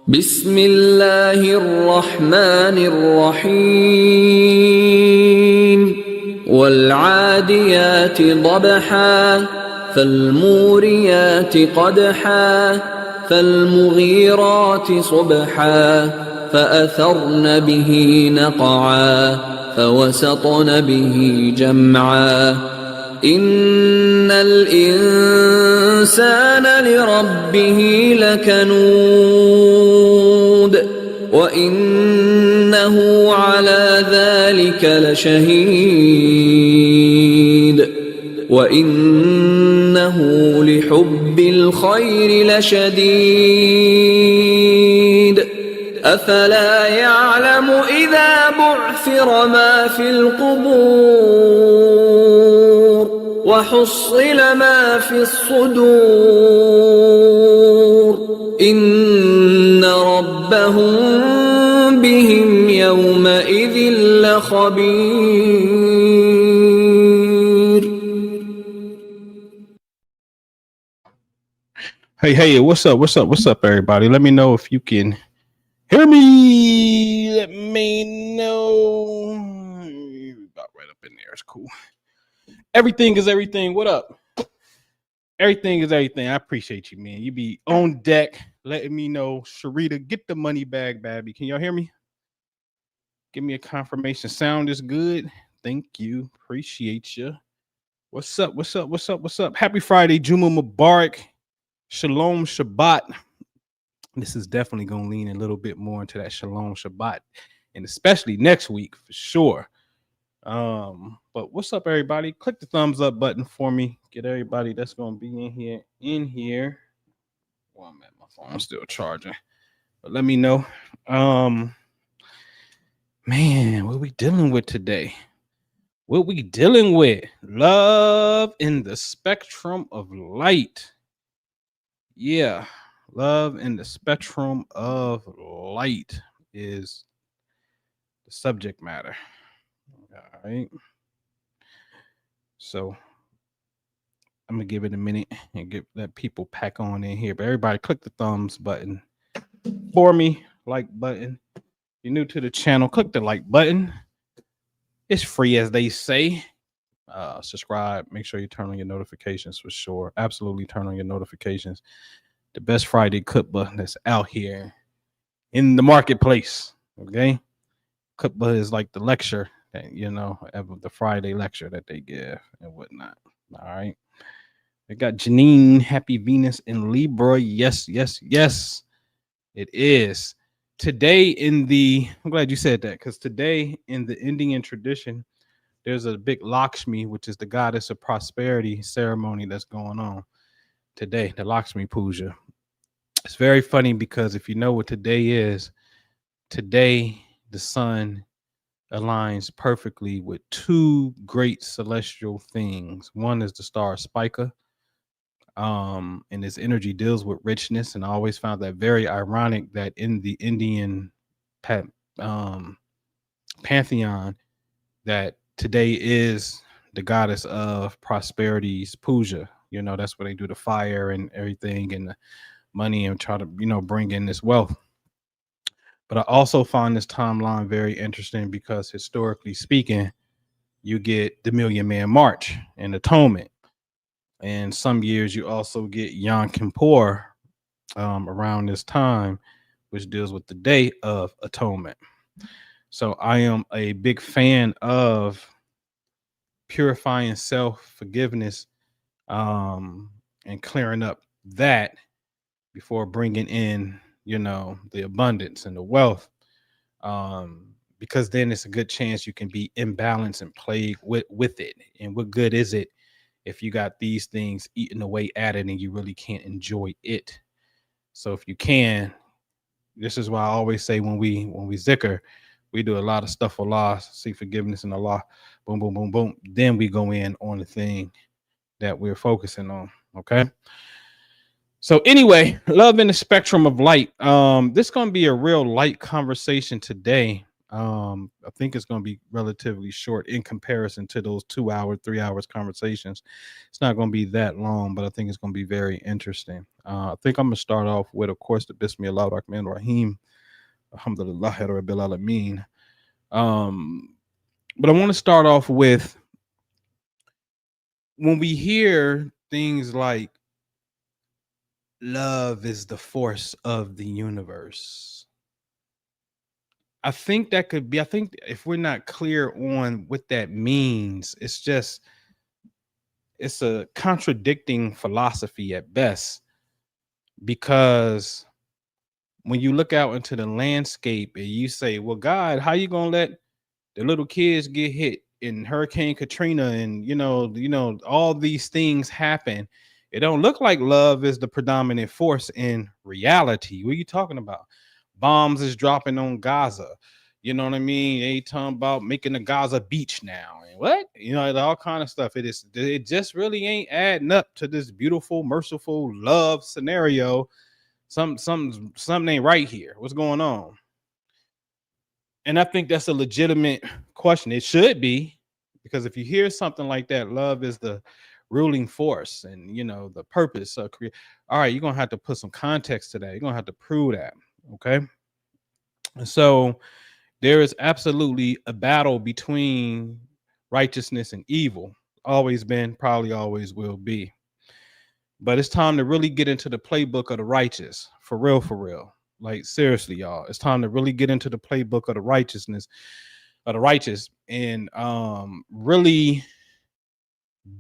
بسم الله الرحمن الرحيم والعاديات ضبحا فالموريات قدحا فالمغيرات صبحا فأثرن به نقعا فوسطن به جمعا إن الإنسان لربه لكنود وإنه على ذلك لشهيد وإنه لحب الخير لشديد أفلا يعلم إذا بعثر ما في القبور وحصل ما في الصدور إن ربهم بهم يومئذ لخبير. Hey, what's up, everybody? Let me know if you can hear me. Let me know. About right up in there. It's cool. Everything is everything. What up? Everything is everything. I appreciate you, man. You be on deck letting me know. Sharita, get the money bag, baby. Can y'all hear me? Give me a confirmation. Sound is good. Thank you. Appreciate you. What's up? Happy Friday. Juma Mubarak. Shalom Shabbat. This is definitely going to lean a little bit more into that Shalom Shabbat, and especially next week for sure. But what's up, everybody? Click the thumbs up button for me. Get everybody that's going to be in here. Well, I'm at my phone still charging, but let me know. Man, what we dealing with today? What we dealing with? Love in the spectrum of light. Yeah, love in the spectrum of light is the subject matter. All right. So I'm going to give it a minute and let people pack on in here. But everybody click the thumbs button for me. Like button. If you're new to the channel, click the like button. It's free, as they say. Subscribe. Make sure you turn on your notifications for sure. Absolutely turn on your notifications. The best Friday khutbah that's out here in the marketplace. Okay. Khutbah is like the lecture that, the Friday lecture that they give and whatnot. All right. We got Janine, Happy Venus in Libra. Yes. It is. Today I'm glad you said that, because today in the Indian tradition, there's a big Lakshmi, which is the goddess of prosperity ceremony that's going on today, the Lakshmi Puja. It's very funny because if you know what today is, today the sun aligns perfectly with two great celestial things. One is the star Spica, and its energy deals with richness. And I always found that very ironic that in the Indian pantheon, that today is the goddess of prosperity's puja. That's where they do the fire and everything and the money and try to, bring in this wealth. But I also find this timeline very interesting because historically speaking, you get the Million Man March and Atonement. And some years you also get Yom Kippur around this time, which deals with the Day of Atonement. So I am a big fan of purifying self-forgiveness and clearing up that before bringing in, the abundance and the wealth, because then it's a good chance you can be imbalanced and plagued with it. And what good is it if you got these things eating away at it and you really can't enjoy it? So if you can, this is why I always say when we zikr, we do a lot of stuff for Allah, seek forgiveness in Allah, boom, boom, boom, boom. Then we go in on the thing that we're focusing on. Okay. So anyway, love in the spectrum of light. This is going to be a real light conversation today. I think it's going to be relatively short in comparison to those 2 hour, 3 hours conversations. It's not going to be that long, but I think it's going to be very interesting. I think I'm going to start off with, of course, the Bismillah ar-Rahman ar-Rahim. Alhamdulillah Rabbil Alameen. But I want to start off with, when we hear things like love is the force of the universe, I think if we're not clear on what that means, it's a contradicting philosophy at best, because when you look out into the landscape and you say, well, God, how you going to let the little kids get hit in Hurricane Katrina and, all these things happen? It don't look like love is the predominant force in reality. What are you talking about? Bombs is dropping on Gaza. You know what I mean? They talking about making the Gaza beach now. And what? All kind of stuff. It just really ain't adding up to this beautiful, merciful love scenario. Something ain't right here. What's going on? And I think that's a legitimate question. It should be, because if you hear something like that, love is the ruling force and, the purpose of create. All right, you're going to have to put some context to that. You're going to have to prove that. Okay. And so there is absolutely a battle between righteousness and evil. Always been, probably always will be. But it's time to really get into the playbook of the righteous. For real, for real. Like, seriously, y'all. It's time to really get into the playbook of the righteous, and really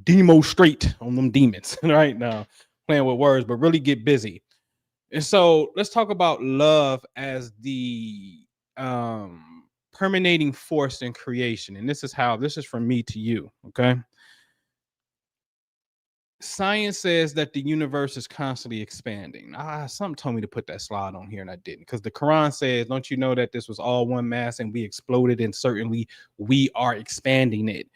demonstrate on them demons right now. Playing with words, but really get busy. And so let's talk about love as the permeating force in creation. And this is from me to you. Okay. Science says that the universe is constantly expanding. Something told me to put that slide on here and I didn't, because the Quran says, don't you know that this was all one mass and we exploded, and certainly we are expanding it.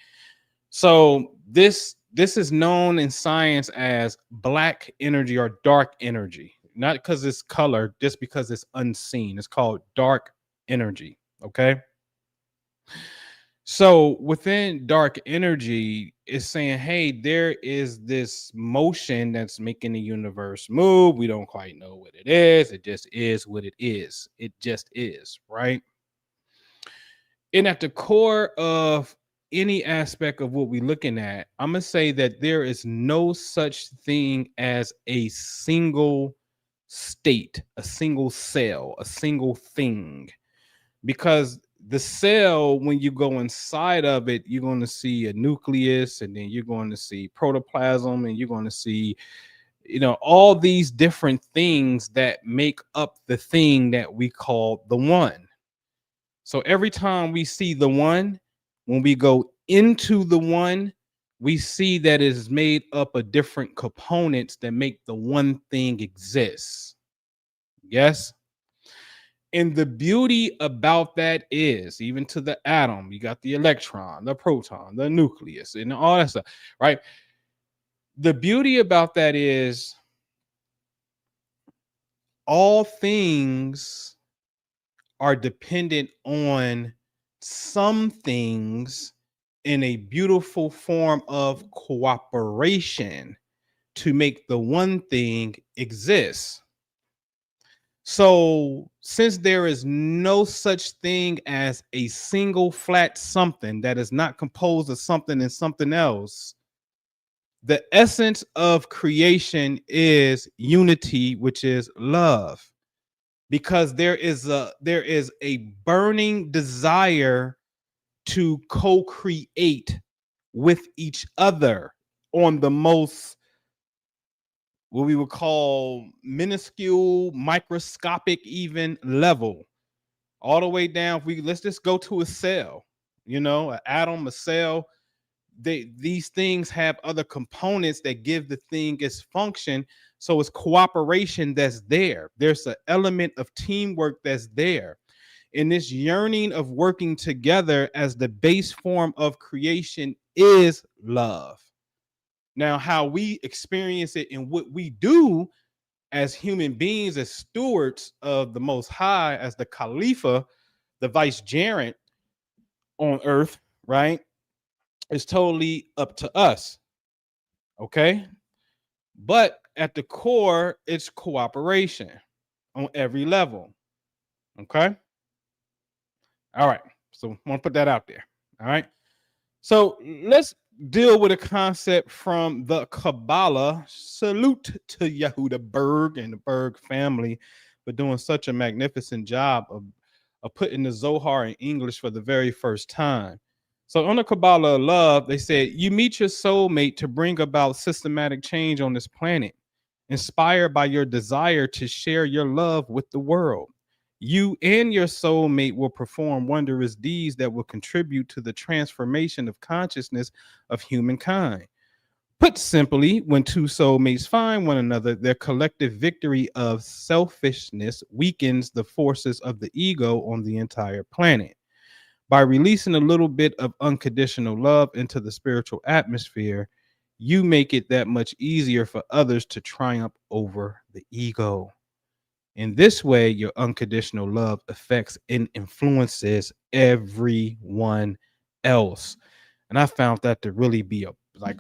So this is known in science as black energy or dark energy, not because it's color, just because it's unseen. It's called dark energy. Okay. So within dark energy, it's saying, hey, there is this motion that's making the universe move. We don't quite know what it is. It just is what it is. It just is, right? And at the core of any aspect of what we're looking at, I'm going to say that there is no such thing as a single state, a single cell, a single thing. Because the cell, when you go inside of it, you're going to see a nucleus, and then you're going to see protoplasm, and you're going to see, all these different things that make up the thing that we call the one. So every time we see the one, when we go into the one, we see that it is made up of different components that make the one thing exist. Yes. And the beauty about that is, even to the atom, you got the electron, the proton, the nucleus, and all that stuff, right? The beauty about that is all things are dependent on some things in a beautiful form of cooperation to make the one thing exist. So since there is no such thing as a single flat something that is not composed of something and something else, the essence of creation is unity, which is love, because there is a burning desire to co-create with each other on the most, what we would call, minuscule, microscopic even level, all the way down. Let's just go to a cell, an atom, a cell. These things have other components that give the thing its function. So it's cooperation that's there. There's an element of teamwork that's there. And this yearning of working together as the base form of creation is love. Now, how we experience it and what we do as human beings, as stewards of the Most High, as the Khalifa, the vicegerent on earth, right, is totally up to us. Okay. But at the core, it's cooperation on every level. Okay. All right. So I want to put that out there. All right. So let's deal with a concept from the Kabbalah. Salute to Yehuda Berg and the Berg family for doing such a magnificent job of putting the Zohar in English for the very first time. So on the Kabbalah of love, they said, you meet your soulmate to bring about systematic change on this planet, inspired by your desire to share your love with the world. You and your soulmate will perform wondrous deeds that will contribute to the transformation of consciousness of humankind. Put simply, when two soulmates find one another, their collective victory of selfishness weakens the forces of the ego on the entire planet. By releasing a little bit of unconditional love into the spiritual atmosphere, you make it that much easier for others to triumph over the ego. In this way, your unconditional love affects and influences everyone else. And I found that to really be a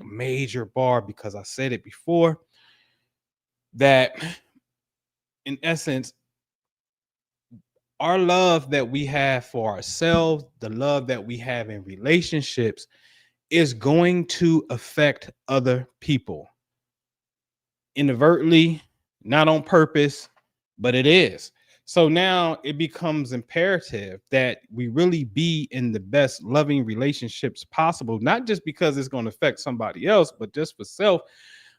major bar, because I said it before, that in essence, our love that we have for ourselves, the love that we have in relationships, is going to affect other people inadvertently, not on purpose, but it is. So now it becomes imperative that we really be in the best loving relationships possible, not just because it's going to affect somebody else, but just for self.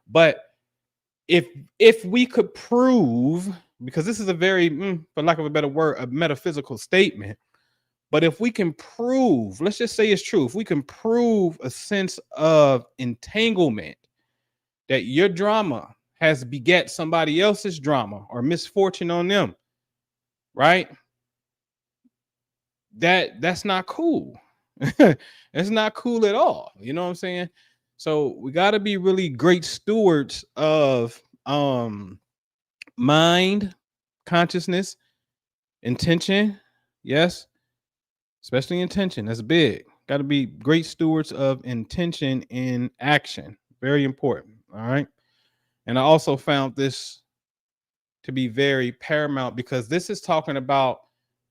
But if we could prove, because this is a very, for lack of a better word, a metaphysical statement, but if we can prove, let's just say it's true, if we can prove a sense of entanglement, that your drama has beget somebody else's drama or misfortune on them, right? That's not cool. It's not cool at all. You know what I'm saying? So we got to be really great stewards of mind, consciousness, intention. Yes, especially intention. That's big. Got to be great stewards of intention in action. Very important. All right. And I also found this to be very paramount, because this is talking about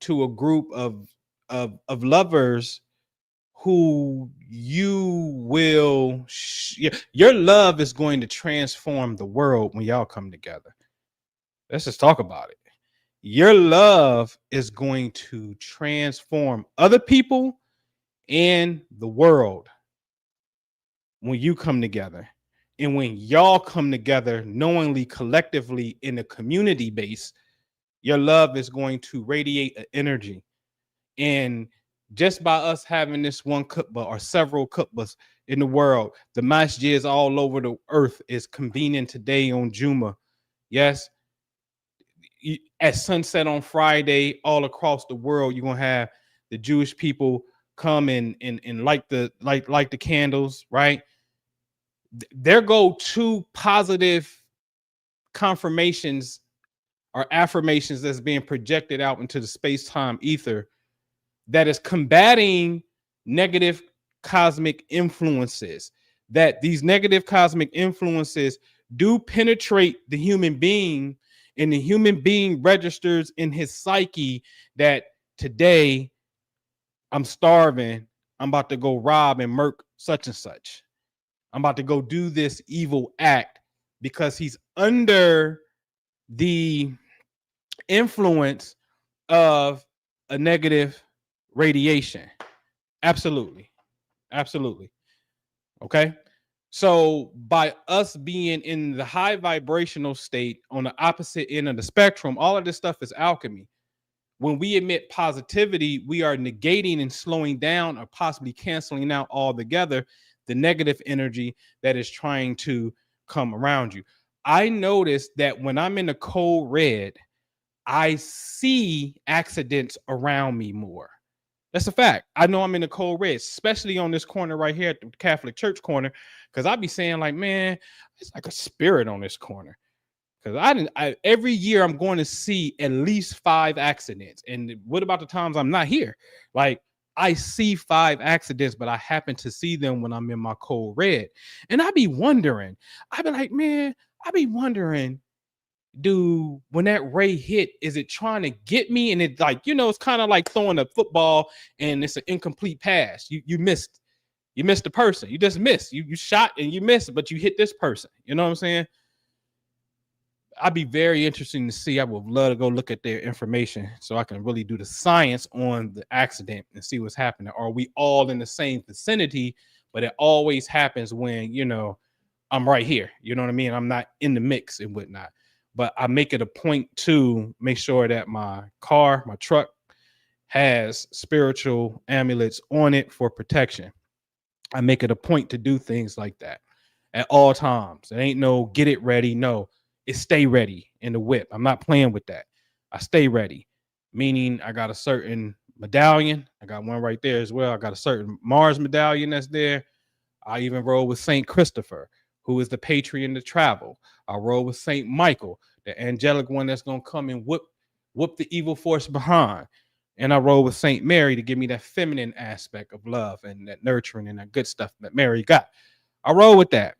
to a group of lovers who you will your love is going to transform the world when y'all come together. Let's just talk about it. Your love is going to transform other people and the world when you come together. And when y'all come together knowingly, collectively, in a community base, your love is going to radiate an energy. And just by us having this one khutbah or several khutbahs in the world, the masjids all over the earth is convening today on Juma. Yes. At sunset on Friday, all across the world, you're going to have the Jewish people come and light the candles, right? There go two positive confirmations or affirmations that's being projected out into the space-time ether that is combating negative cosmic influences. That these negative cosmic influences do penetrate the human being, and the human being registers in his psyche that today I'm starving, I'm about to go rob and murk such and such. I'm about to go do this evil act, because he's under the influence of a negative radiation. Absolutely. Absolutely. Okay. So by us being in the high vibrational state on the opposite end of the spectrum, all of this stuff is alchemy. When we emit positivity, we are negating and slowing down or possibly canceling out altogether the negative energy that is trying to come around you. I noticed that when I'm in the cold red, I see accidents around me more. That's a fact. I know I'm in the cold red, especially on this corner right here at the Catholic Church corner, because I be saying like, man, it's like a spirit on this corner. Because every year I'm going to see at least 5 accidents. And what about the times I'm not here? Like, I see 5 accidents, but I happen to see them when I'm in my code red. And I be wondering, when that ray hit, is it trying to get me? And it, like, it's kind of like throwing a football and it's an incomplete pass. You missed the person. You just missed. You shot and you missed, but you hit this person. You know what I'm saying? I'd be very interesting to see. I would love to go look at their information so I can really do the science on the accident and see what's happening. Are we all in the same vicinity? But it always happens when, I'm right here. You know what I mean? I'm not in the mix and whatnot. But I make it a point to make sure that my truck has spiritual amulets on it for protection. I make it a point to do things like that at all times. It ain't no get it ready. No. It's stay ready in the whip. I'm not playing with that. I stay ready, meaning I got a certain medallion. I got one right there as well. I got a certain Mars medallion that's there. I even roll with St. Christopher, who is the patron to travel. I roll with St. Michael, the angelic one that's going to come and whoop the evil force behind. And I roll with St. Mary to give me that feminine aspect of love and that nurturing and that good stuff that Mary got. I roll with that.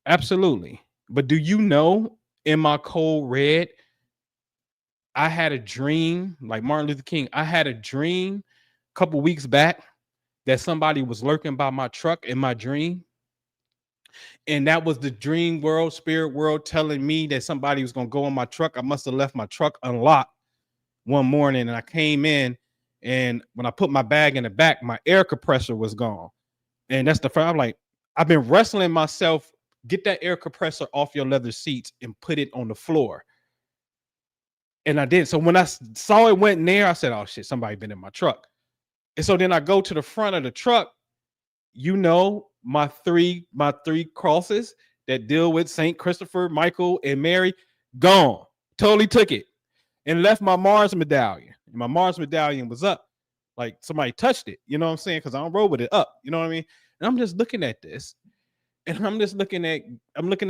Absolutely. But do you know, in my code red, I had a dream, like Martin Luther King. I had a dream a couple weeks back that somebody was lurking by my truck in my dream. And that was the dream world, spirit world, telling me that somebody was going to go in my truck. I must have left my truck unlocked one morning, and I came in, and when I put my bag in the back, my air compressor was gone. And that's the first. I'm like, I've been wrestling myself. Get that air compressor off your leather seats and put it on the floor. And I did. So when I saw it went in there, I said, oh shit, somebody been in my truck. And so then I go to the front of the truck, my three crosses that deal with St. Christopher, Michael, and Mary, gone. Totally took it and left my Mars medallion. And my Mars medallion was up. Like somebody touched it, you know what I'm saying? Because I don't roll with it up, you know what I mean? And I'm just looking at this. And I'm looking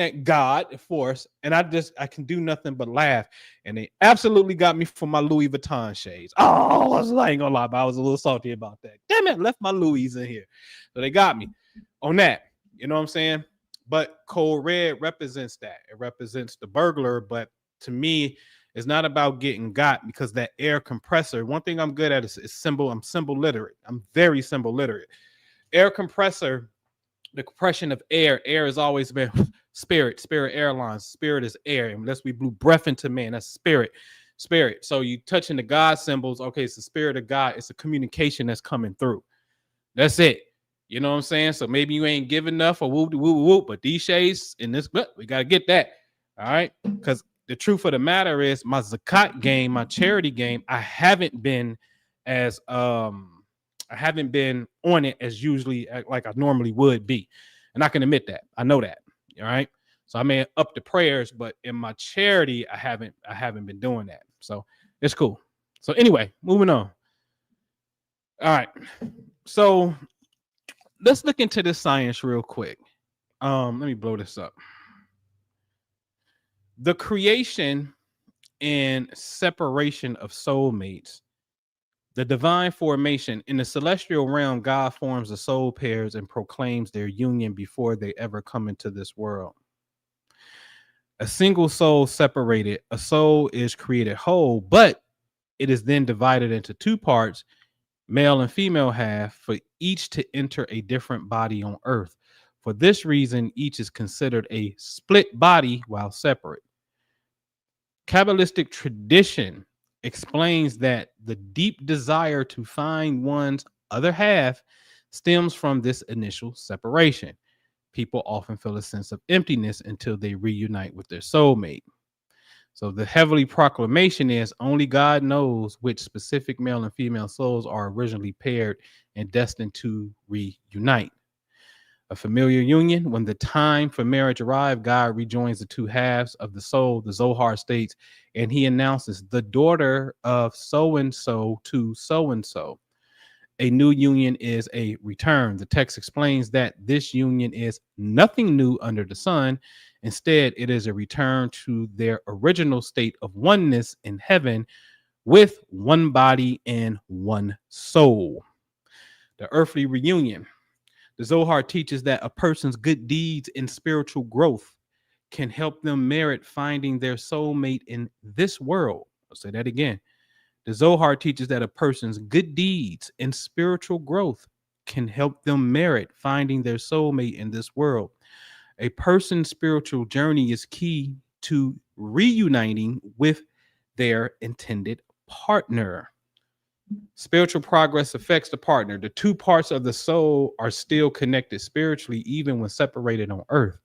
at God, force, and I can do nothing but laugh. And they absolutely got me for my Louis Vuitton shades. Oh, I ain't gonna lie, but I was a little salty about that. Damn it, left my Louis in here. So they got me on that. You know what I'm saying? But code red represents that. It represents the burglar. But to me, it's not about getting got, because that air compressor, one thing I'm good at is symbol. I'm symbol literate. I'm very symbol literate. Air compressor, the compression of air has always been spirit airlines. Spirit is air. Unless we blew breath into man, that's spirit. So you touching the God symbols. Okay, it's the spirit of God. It's a communication that's coming through. That's it. You know what I'm saying? So maybe you ain't give enough or whoop, but these shades in this, but we got to get that. All right. Because the truth of the matter is, my zakat game, my charity game, I haven't been on it as usually like I normally would be. And I can admit that. I know that. All right. So I may up the prayers, but in my charity, I haven't been doing that. So it's cool. So anyway, moving on. All right. So let's look into this science real quick. Let me blow this up. The creation and separation of soulmates. The divine formation. In the celestial realm, God forms the soul pairs and proclaims their union before they ever come into this world. A single soul separated, a soul is created whole, but it is then divided into 2 parts, male and female half, for each to enter a different body on earth. For this reason, each is considered a split body while separate. Kabbalistic tradition explains that the deep desire to find one's other half stems from this initial separation. People often feel a sense of emptiness until they reunite with their soulmate. So the heavenly proclamation is only God knows which specific male and female souls are originally paired and destined to reunite. A familiar union. When the time for marriage arrives, God rejoins the 2 halves of the soul, the Zohar states, and he announces the daughter of so-and-so to so-and-so. A new union is a return. The text explains that this union is nothing new under the sun. Instead, it is a return to their original state of oneness in heaven with one body and one soul. The earthly reunion. The Zohar teaches that a person's good deeds and spiritual growth can help them merit finding their soulmate in this world. I'll say that again. The Zohar teaches that a person's good deeds and spiritual growth can help them merit finding their soulmate in this world. A person's spiritual journey is key to reuniting with their intended partner. Spiritual progress affects the partner. The two parts of the soul are still connected spiritually, even when separated on earth.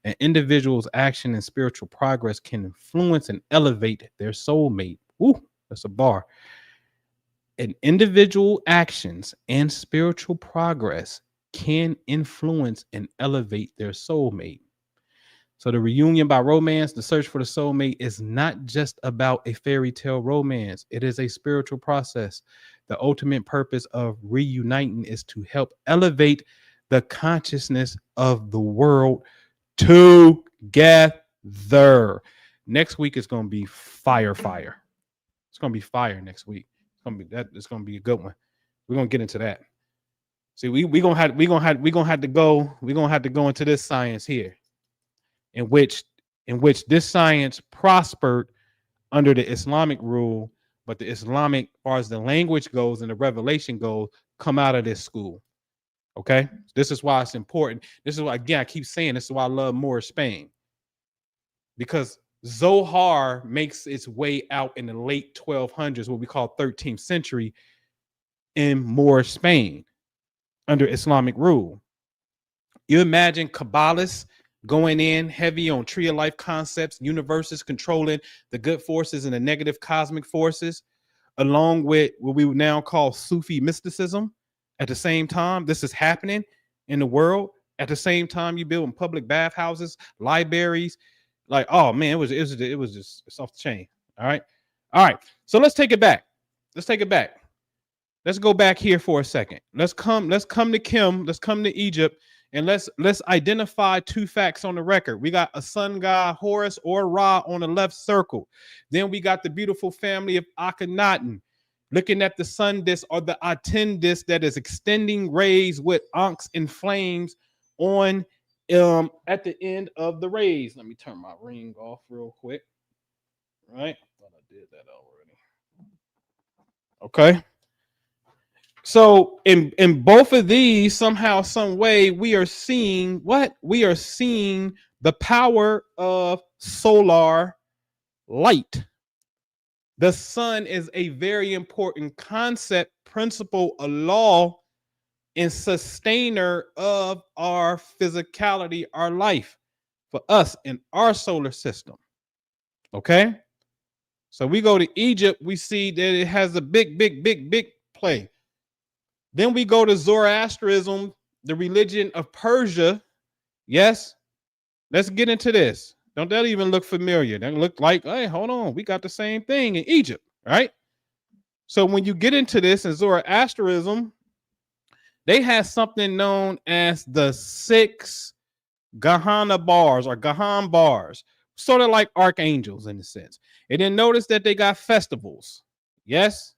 An individual's action and spiritual progress can influence and elevate their soulmate. Ooh, that's a bar. An individual actions and spiritual progress can influence and elevate their soulmate. So the reunion by romance, the search for the soulmate, is not just about a fairy tale romance. It is a spiritual process. The ultimate purpose of reuniting is to help elevate the consciousness of the world together. Next week is going to be fire. It's going to be fire next week. It's going to be a good one. We're going to get into that. See, we're going to have to go into this science here, in which this science prospered under the Islamic rule, but the Islamic, as far as the language goes and the revelation goes, come out of this school. Okay, this is why it's important. This is why, again, I keep saying this is why I love Moorish Spain, because Zohar makes its way out in the late 1200s, what we call 13th century, in Moorish Spain under Islamic rule. You imagine Kabbalists going in heavy on tree of life concepts, universes controlling the good forces and the negative cosmic forces, along with what we would now call Sufi mysticism. At the same time, this is happening in the world. At the same time, you building public bathhouses, libraries. Like, oh man, it was just, it's off the chain. All right. So let's take it back. Let's go back here for a second. Let's come to Kim. Let's come to Egypt, and let's identify two facts on the record. We got a sun god, Horus or Ra, on the left circle. Then we got the beautiful family of Akhenaten, looking at the sun disk, or the Aten disk, that is extending rays with ankhs and flames on at the end of the rays. Let me turn my ring off real quick. All right, thought I did that already. Okay. So in both of these, somehow, some way, we are seeing what? We are seeing the power of solar light. The sun is a very important concept, principle, a law, and sustainer of our physicality, our life, for us in our solar system. Okay? So we go to Egypt, we see that it has a big play. Then we go to Zoroastrianism, the religion of Persia. Yes, let's get into this. Don't that even look familiar? That look like, hey, hold on, we got the same thing in Egypt, right? So when you get into this in Zoroastrianism, they have something known as the 6 Gahana bars, or Gahan bars, sort of like archangels in a sense. And then notice that they got festivals. Yes.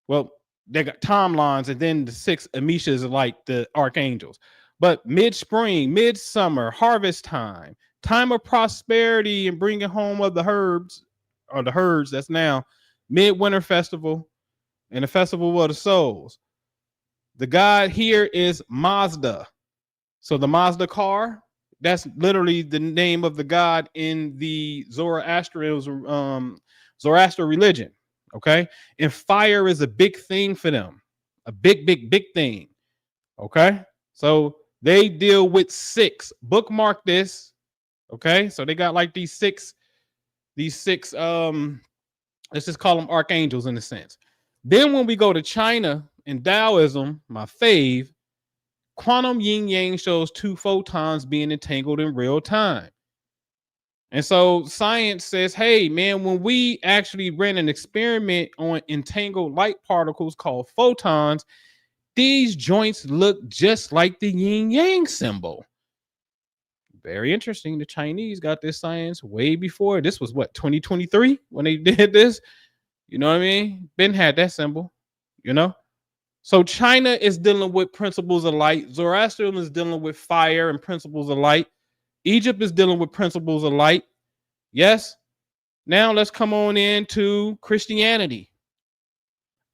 Well, they got timelines, and then the 6 Amishas are like the archangels. But mid-spring, midsummer, harvest time, time of prosperity and bringing home of the herbs, or the herds, that's now midwinter festival, and the festival of the souls. The god here is Mazda. So the Mazda car, that's literally the name of the god in the Zoroastrian religion. Okay. And fire is a big thing for them. A big thing. Okay. So they deal with 6. Bookmark this. Okay. So they got like these six, let's just call them archangels in a sense. Then when we go to China in Taoism, my fave, quantum yin yang shows 2 photons being entangled in real time. And so science says, hey, man, when we actually ran an experiment on entangled light particles called photons, these joints look just like the yin yang symbol. Very interesting. The Chinese got this science way before. This was what, 2023 when they did this? You know what I mean? Ben had that symbol, you know? So China is dealing with principles of light. Zoroastrianism is dealing with fire and principles of light. Egypt is dealing with principles of light. Yes. Now let's come on into Christianity.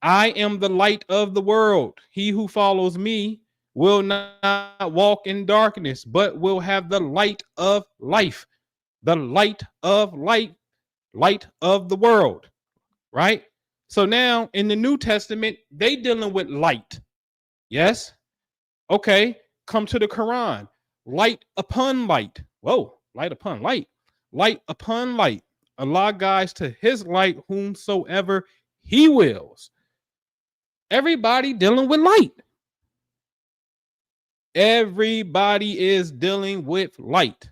I am the light of the world. He who follows me will not walk in darkness, but will have the light of life. The light of light, light of the world, right? So now in the New Testament, they dealing with light. Yes. Okay. Come to the Quran. Light upon light. Whoa, light upon light. Light upon light. Allah guides to his light whomsoever he wills. Everybody dealing with light. Everybody is dealing with light.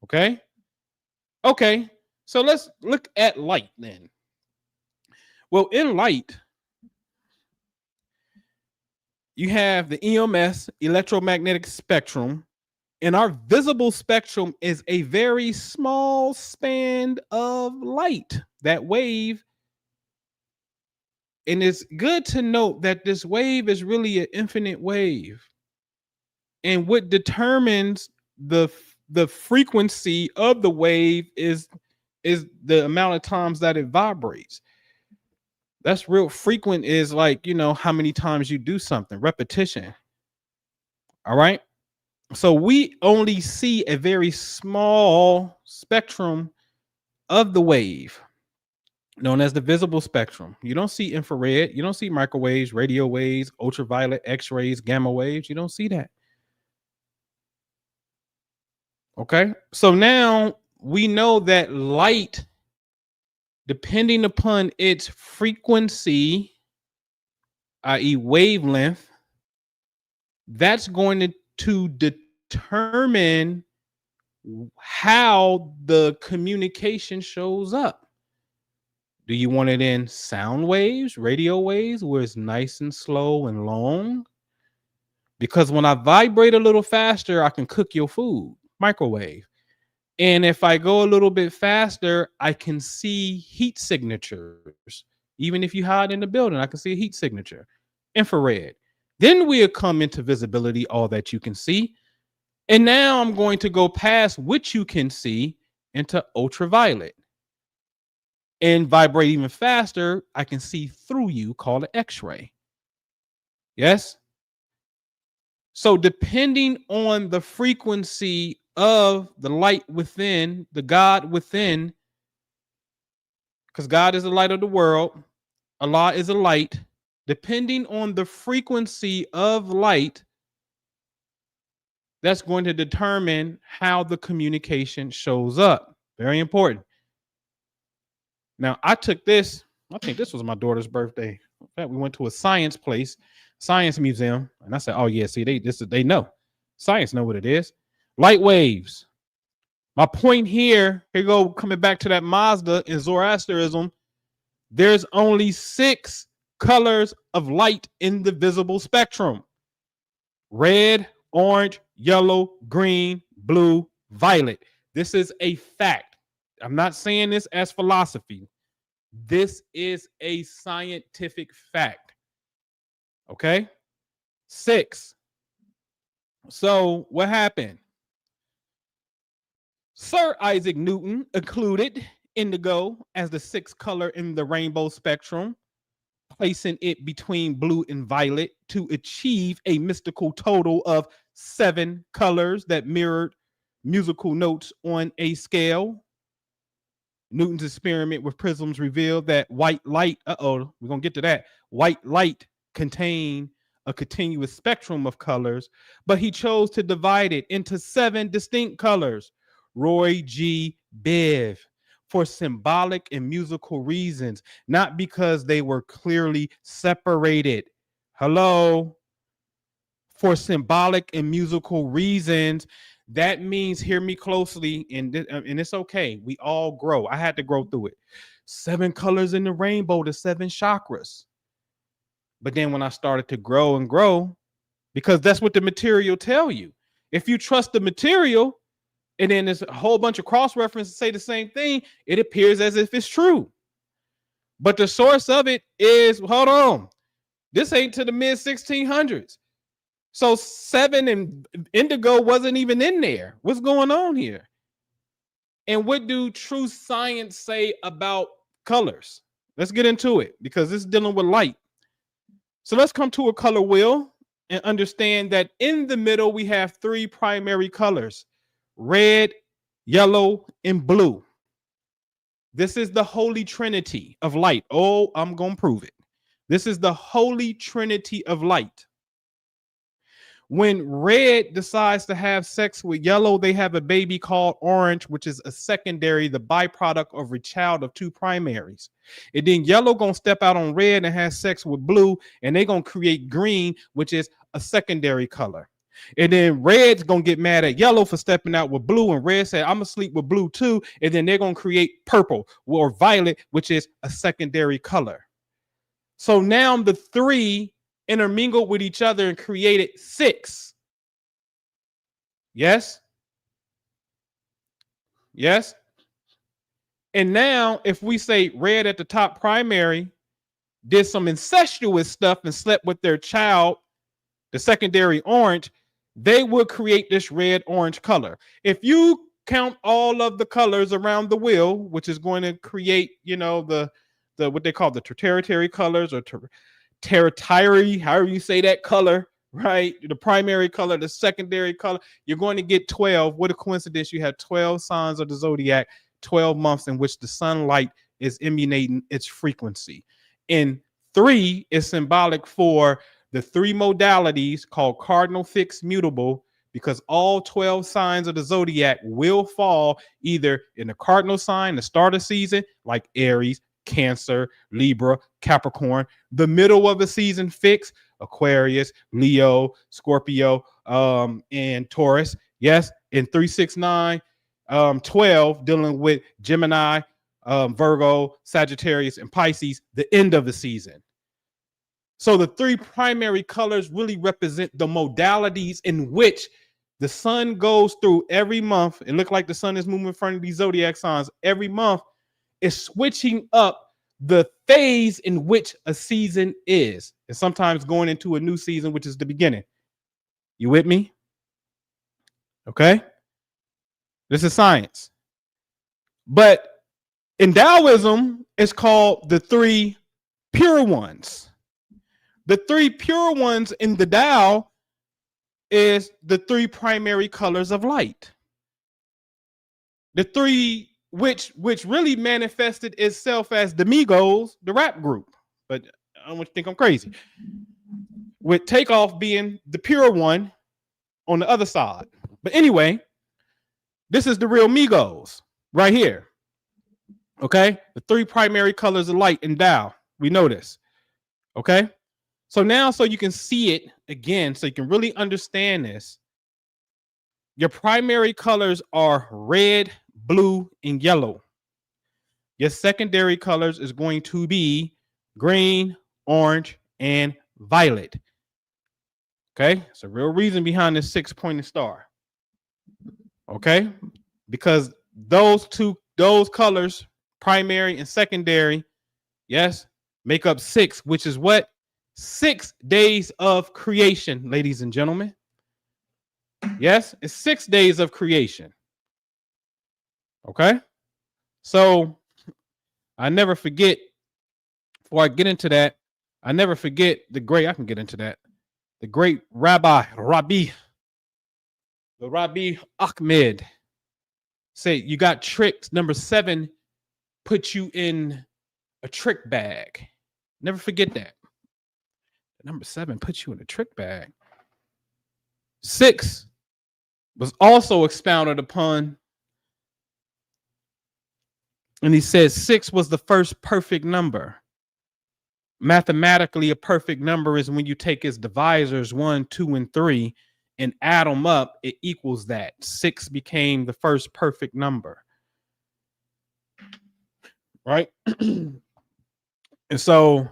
Okay. Okay. So let's look at light then. Well, in light, you have the EMS, electromagnetic spectrum, and our visible spectrum is a very small span of light, that wave. And it's good to note that this wave is really an infinite wave. And what determines the frequency of the wave is the amount of times that it vibrates. That's real. Frequent is like, you know, how many times you do something, repetition. All right. So we only see a very small spectrum of the wave, known as the visible spectrum. You don't see infrared, you don't see microwaves, radio waves, ultraviolet, X-rays, gamma waves. You don't see that. Okay. So now we know that light, depending upon its frequency, i.e. wavelength, that's going to determine how the communication shows up. Do you want it in sound waves, radio waves, where it's nice and slow and long? Because when I vibrate a little faster, I can cook your food, microwave. And if I go a little bit faster, I can see heat signatures. Even if you hide in the building, I can see a heat signature, infrared. Then we'll come into visibility, all that you can see. And now I'm going to go past what you can see into ultraviolet. And vibrate even faster, I can see through you, called an X-ray. Yes? So depending on the frequency of the light within, the God within, because God is the light of the world, Allah is a light, depending on the frequency of light, that's going to determine how the communication shows up. Very important. Now, I took this, I think this was my daughter's birthday. In fact, we went to a science place, science museum, and I said, oh yeah, see, they know. Science know what it is. Light waves. My point here go coming back to that Mawaddah in Zoroastrianism, there's only 6 colors of light in the visible spectrum. Red, orange, yellow, green, blue, violet. This is a fact. I'm not saying this as philosophy. This is a scientific fact. Okay? 6. So what happened? Sir Isaac Newton included indigo as the 6th color in the rainbow spectrum, placing it between blue and violet to achieve a mystical total of 7 colors that mirrored musical notes on a scale. Newton's experiment with prisms revealed that white light, we're going to get to that. White light contained a continuous spectrum of colors, but he chose to divide it into 7 distinct colors. Roy G. Biv, for symbolic and musical reasons, not because they were clearly separated. Hello? For symbolic and musical reasons, That means, hear me closely, and it's okay. We all grow. I had to grow through it. 7 colors in the rainbow, the 7 chakras. But then when I started to grow and grow, because that's what the material tell you. If you trust the material, and then there's a whole bunch of cross references say the same thing, it appears as if it's true. But the source of it is, hold on, this ain't to the mid 1600s. So 7 and indigo wasn't even in there. What's going on here? And what do true science say about colors? Let's get into it, because this is dealing with light. So let's come to a color wheel and understand that in the middle we have 3 primary colors: red, yellow, and blue. This is the holy trinity of light. Oh, I'm going to prove it. This is the holy trinity of light. When red decides to have sex with yellow, they have a baby called orange, which is a secondary, the byproduct of a child of 2 primaries. And then yellow gonna step out on red and have sex with blue, and they're gonna create green, which is a secondary color. And then red's gonna get mad at yellow for stepping out with blue, and red said, I'm gonna sleep with blue too. And then they're gonna create purple or violet, which is a secondary color. So now the 3 intermingled with each other and created 6. Yes? Yes? And now if we say red at the top primary did some incestuous stuff and slept with their child, the secondary orange, they would create this red-orange color. If you count all of the colors around the wheel, which is going to create, you know, the what they call the tertiary colors, or tertiary, however you say that color, right? The primary color, the secondary color, you're going to get 12. What a coincidence. You have 12 signs of the zodiac, 12 months in which the sunlight is emanating its frequency. And 3 is symbolic for the 3 modalities called cardinal, fixed, mutable, because all 12 signs of the zodiac will fall either in the cardinal sign, the start of season, like Aries, Cancer, Libra, Capricorn, the middle of the season fixed, Aquarius, Leo, Scorpio, and Taurus. Yes, in 3, 6, 9, 12, dealing with Gemini, Virgo, Sagittarius, and Pisces, the end of the season. So the 3 primary colors really represent the modalities in which the sun goes through every month. It looks like the sun is moving in front of these zodiac signs every month. Is switching up the phase in which a season is, and sometimes going into a new season, which is the beginning. You with me? Okay. This is science. But in Taoism, it's called the 3 pure ones. The 3 pure ones in the Tao is the 3 primary colors of light. The 3 which really manifested itself as the Migos, the rap group. But I don't want you to think I'm crazy. With Takeoff being the pure one on the other side. But anyway, this is the real Migos right here. Okay? The 3 primary colors of light in Tao. We know this. Okay? So now, so you can see it again, so you can really understand this, your primary colors are red, blue, and yellow. Your secondary colors is going to be green, orange, and violet. Okay, it's a real reason behind this 6-pointed star. Okay, because those colors, primary and secondary, yes, make up 6, which is what? 6 days of creation, ladies and gentlemen. Yes, it's 6 days of creation. Okay, so I never forget, before I get into that, I never forget the great, I can get into that, the great Rabbi Ahmed said, you got tricked. Number 7 put you in a trick bag. Never forget that. Number 7 puts you in a trick bag. 6 was also expounded upon. And he says 6 was the first perfect number. Mathematically, a perfect number is when you take its divisors 1, 2, and 3 and add them up, it equals that. 6 became the first perfect number, right? And so,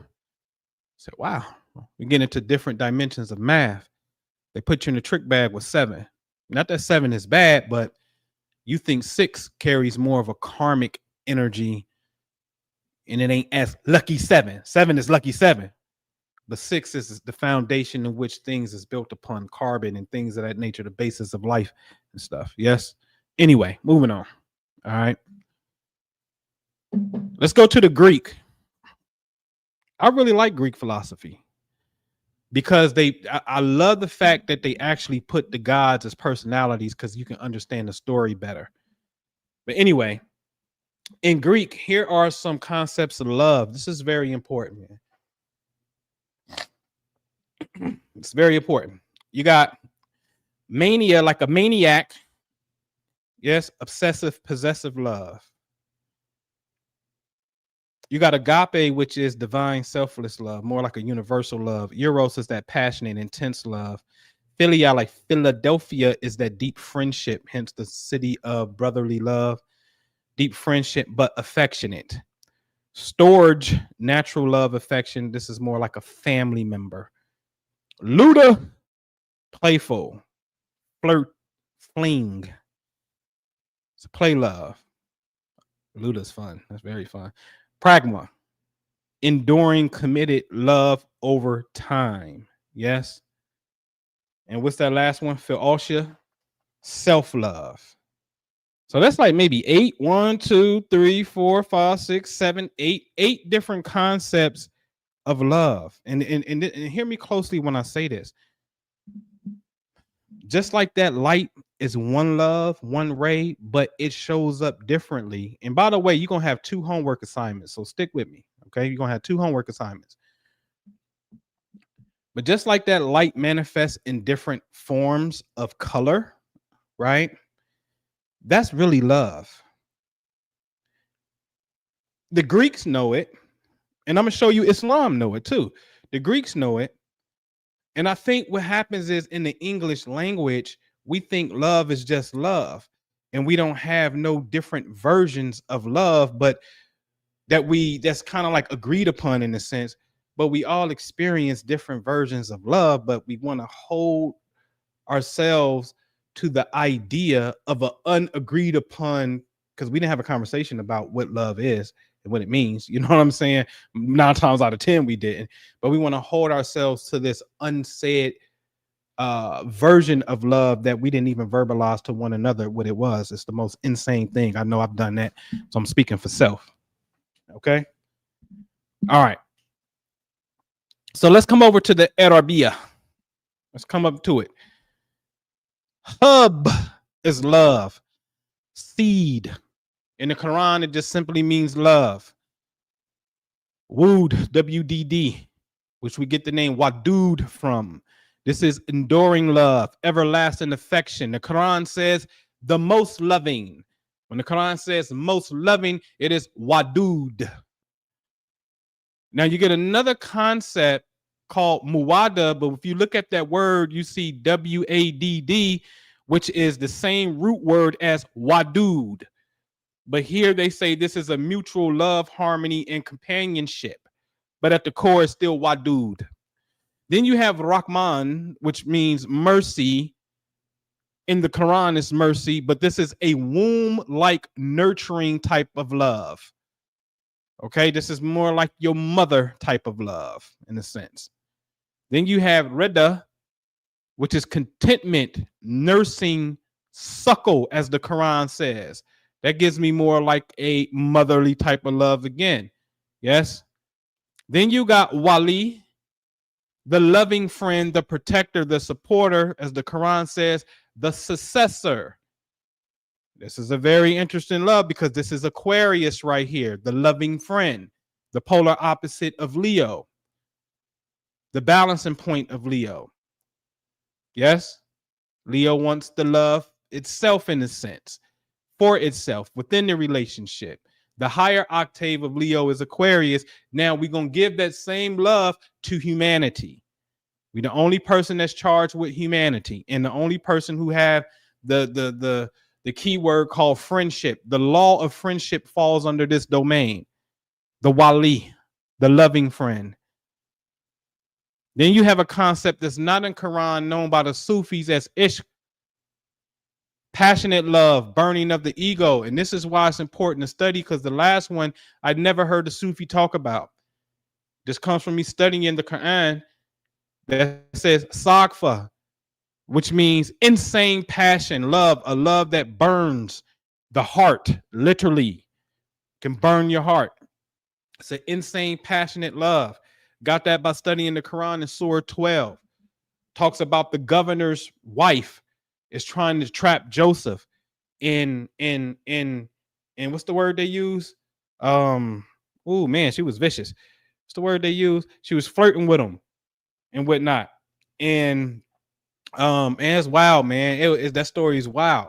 wow, we get into different dimensions of math. They put you in the trick bag with 7. Not that 7 is bad, but you think 6 carries more of a karmic energy, and it ain't as lucky 7. 7 is lucky 7. But 6 is the foundation in which things is built upon, carbon and things of that nature, the basis of life and stuff. Yes. Anyway, moving on. All right. Let's go to the Greek. I really like Greek philosophy because I love the fact that they actually put the gods as personalities because you can understand the story better. But anyway, in Greek, here are some concepts of love. This is very important, man. It's very important. You got mania, like a maniac. Yes, obsessive, possessive love. You got agape, which is divine, selfless love, more like a universal love. Eros is that passionate, intense love. Philia, like Philadelphia, is that deep friendship, hence the city of brotherly love. Deep friendship, but affectionate. Storge, natural love, affection. This is more like a family member. Luda, playful. Flirt, fling. It's a play love. Luda's fun. That's very fun. Pragma, enduring, committed love over time. Yes. And what's that last one? Philia, self-love. So that's like maybe 8, 1, 2, 3, 4, 5, 6, 7, 8 different concepts of love. And hear me closely when I say this. Just like that light is one love, one ray, but it shows up differently. And by the way, you're going to have 2 homework assignments. So stick with me. Okay. You're going to have 2 homework assignments. But just like that light manifests in different forms of color, right? That's really love. The Greeks know it. And I'm going to show you Islam know it too. The Greeks know it. And I think what happens is in the English language, we think love is just love. And we don't have no different versions of love, but that's kind of like agreed upon in a sense. But we all experience different versions of love, but we want to hold ourselves to the idea of an unagreed upon, because we didn't have a conversation about what love is and what it means. You know what I'm saying? 9 times out of 10 we didn't, but we want to hold ourselves to this unsaid version of love that we didn't even verbalize to one another what it was. It's the most insane thing. I know I've done that, so I'm speaking for self. Okay. All right. So let's come over to the Arabia. Let's come up to it. Hubb is love. Seed. In the Quran, it just simply means love. Wudd, W-D-D, which we get the name Wadūd from. This is enduring love, everlasting affection. The Quran says the most loving. When the Quran says most loving, it is Wadūd. Now you get another concept called Mawaddah, but if you look at that word, you see W-A-D-D, which is the same root word as Wadūd. But here they say this is a mutual love, harmony, and companionship. But at the core, it's still Wadūd. Then you have Raḥmah, which means mercy. In the Quran, it's mercy, but this is a womb-like nurturing type of love. Okay, this is more like your mother type of love in a sense. Then you have Rida, which is contentment, nursing, suckle, as the Quran says. That gives me more like a motherly type of love again. Yes. Then you got Wali, the loving friend, the protector, the supporter, as the Quran says, the successor. This is a very interesting love because this is Aquarius right here, the loving friend, the polar opposite of Leo, the balancing point of Leo. Yes, Leo wants the love itself in a sense, for itself, within the relationship. The higher octave of Leo is Aquarius. Now we're going to give that same love to humanity. We're the only person that's charged with humanity, and the only person who have the key word called friendship. The law of friendship falls under this domain. The wali, the loving friend. Then you have a concept that's not in Quran, known by the Sufis as ishq, passionate love, burning of the ego. And this is why it's important to study, because the last one I'd never heard the Sufi talk about. This comes from me studying the Quran that says sakfa, which means insane passion, love, a love that burns the heart, literally can burn your heart. It's an insane, passionate love. Got that by studying the Quran in Surah 12. Talks about the governor's wife is trying to trap Joseph in what's the word they use? Oh man, she was vicious. What's the word they use? She was flirting with him and whatnot. And it's wild, man. That story is wild.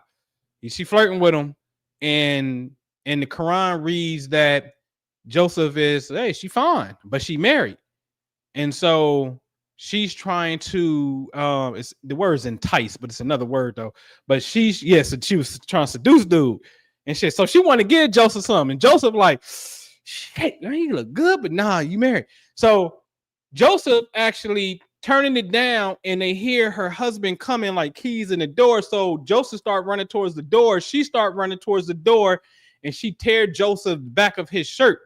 She flirting with him, and the Quran reads that Joseph is, hey, she fine, but she married. And so she's trying to it's the word is entice, but it's another word though. But she was trying to seduce dude and shit. So she wanted to give Joseph something. And Joseph like, shit, you look good, but nah, you married. So Joseph actually turning it down, and they hear her husband coming like keys in the door. So Joseph start running towards the door. She start running towards the door, and she tear Joseph back of his shirt.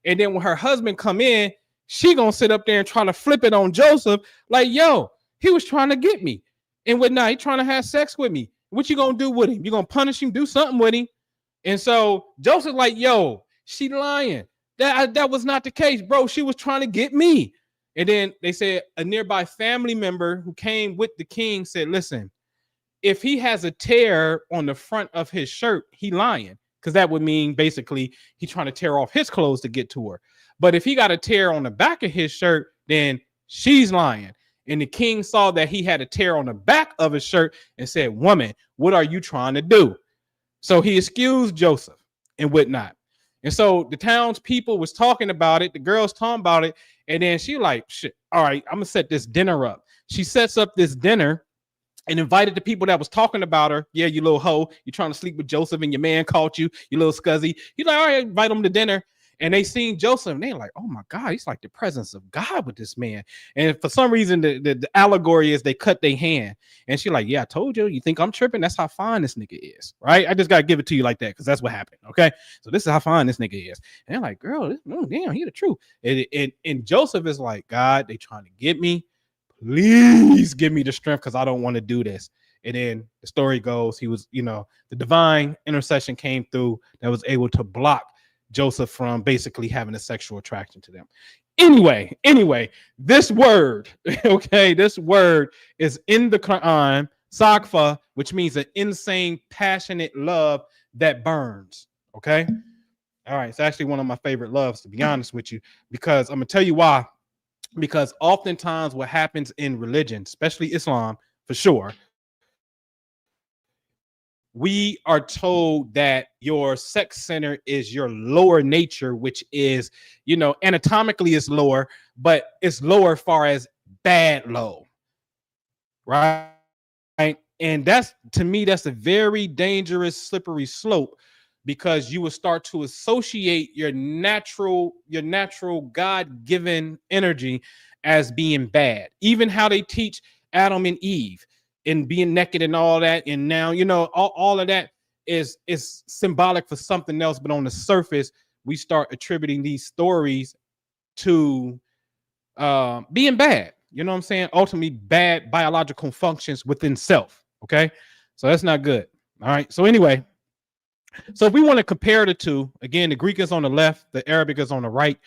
And then when her husband come in, she gonna sit up there and try to flip it on Joseph, like, yo, he was trying to get me, and whatnot. He trying to have sex with me. What you gonna do with him? You gonna punish him? Do something with him? And so Joseph like, yo, she lying. That was not the case, bro. She was trying to get me. And then they said a nearby family member who came with the king said, listen, if he has a tear on the front of his shirt, he lying, because that would mean basically he trying to tear off his clothes to get to her. But if he got a tear on the back of his shirt, then she's lying. And the king saw that he had a tear on the back of his shirt and said, woman, what are you trying to do? So he excused Joseph and whatnot. And so the townspeople was talking about it. The girls talking about it. And then she like, shit, all right, I'm going to set this dinner up. She sets up this dinner and invited the people that was talking about her. Yeah, you little hoe. You're trying to sleep with Joseph and your man caught you. You little scuzzy. He's like, all right, invite them to dinner. And they seen Joseph and they're like, oh my God, he's like the presence of God with this man. And for some reason, the allegory is they cut their hand. And she like, yeah, I told you. You think I'm tripping? That's how fine this nigga is, right? I just got to give it to you like that because that's what happened, okay? So this is how fine this nigga is. And they're like, girl, damn, he the truth. And Joseph is like, God, they trying to get me. Please give me the strength because I don't want to do this. And then the story goes, he was, the divine intercession came through that was able to block Joseph from basically having a sexual attraction to them. Anyway, this word, okay, this word is in the Quran, sakfa, which means an insane, passionate love that burns, okay? All right, it's actually one of my favorite loves, to be honest with you, because I'm going to tell you why. Because oftentimes what happens in religion, especially Islam, for sure, we are told that your sex center is your lower nature, which is, anatomically is lower, but it's lower far as bad low, right? And that's, to me, that's a very dangerous, slippery slope, because you will start to associate your natural God-given energy as being bad. Even how they teach Adam and Eve and being naked and all that. And now, all of that is symbolic for something else. But on the surface, we start attributing these stories to being bad. You know what I'm saying? Ultimately, bad biological functions within self. Okay. So that's not good. All right. So anyway, so if we want to compare the two, again, the Greek is on the left, the Arabic is on the right.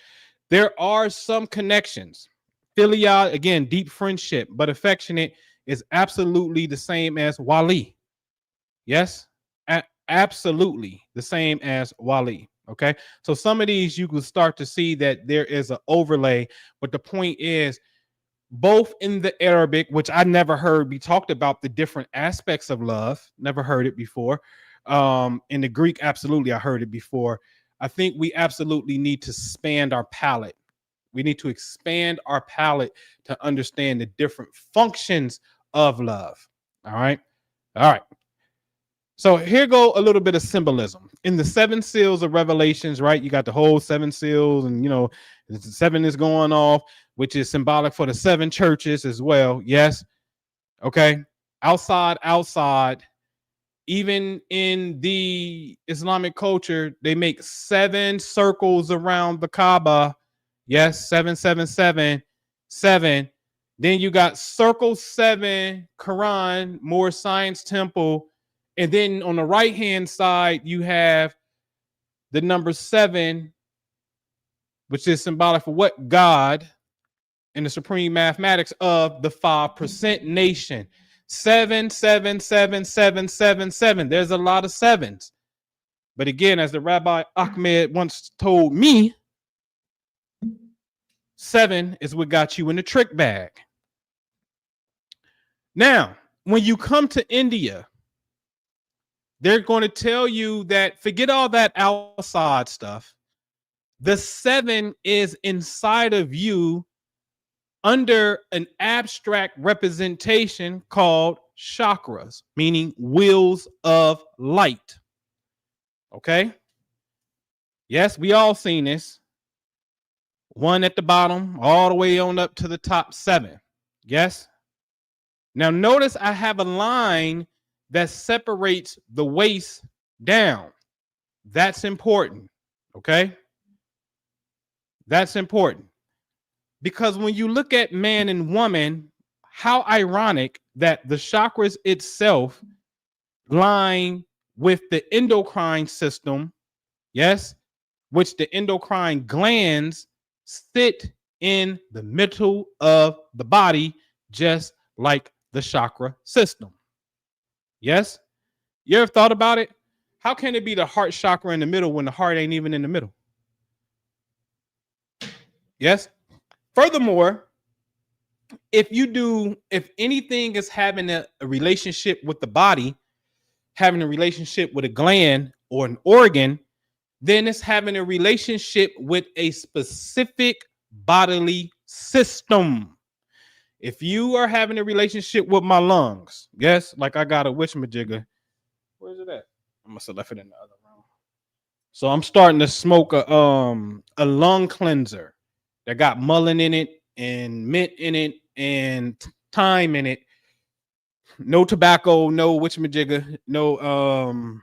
There are some connections. Philia, again, deep friendship, but affectionate is absolutely the same as wali. Yes, absolutely the same as wali. Okay, so some of these you can start to see that there is an overlay, but the point is, both in the Arabic, which I never heard be talked about, the different aspects of love, never heard it before. In the Greek, absolutely, I heard it before. I think we absolutely need to expand our palette. We need to expand our palette to understand the different functions of love. All right. All right. So here go a little bit of symbolism. In the 7 seals of Revelations, right? You got the whole 7 seals, and the 7 is going off, which is symbolic for the 7 churches as well. Yes. Okay. Outside, even in the Islamic culture, they make 7 circles around the Kaaba. Yes, 777, 7. Then you got circle 7, Quran, more science temple. And then on the right-hand side, you have the number 7, which is symbolic for what? God, and the supreme mathematics of the 5% nation. 7, 7, 7, 7, 7, 7. There's a lot of 7s. But again, as the Rabbi Ahmed once told me, 7 is what got you in the trick bag. Now, when you come to India, they're going to tell you that forget all that outside stuff. The 7 is inside of you under an abstract representation called chakras, meaning wheels of light. Okay? Yes, we all seen this. 1 at the bottom, all the way on up to the top 7. Yes? Now notice I have a line that separates the waist down. That's important. Okay? That's important. Because when you look at man and woman, how ironic that the chakras itself line with the endocrine system, yes, which the endocrine glands sit in the middle of the body, just like the chakra system. Yes? You ever thought about it? How can it be the heart chakra in the middle when the heart ain't even in the middle? Yes? Furthermore, if anything is having a relationship with the body, having a relationship with a gland or an organ, then it's having a relationship with a specific bodily system. If you are having a relationship with my lungs, yes, like I got a witchamajigger. Where's it at? I must have left it in the other room. So I'm starting to smoke a lung cleanser that got mullein in it and mint in it and thyme in it. No tobacco, no witchamajigger, no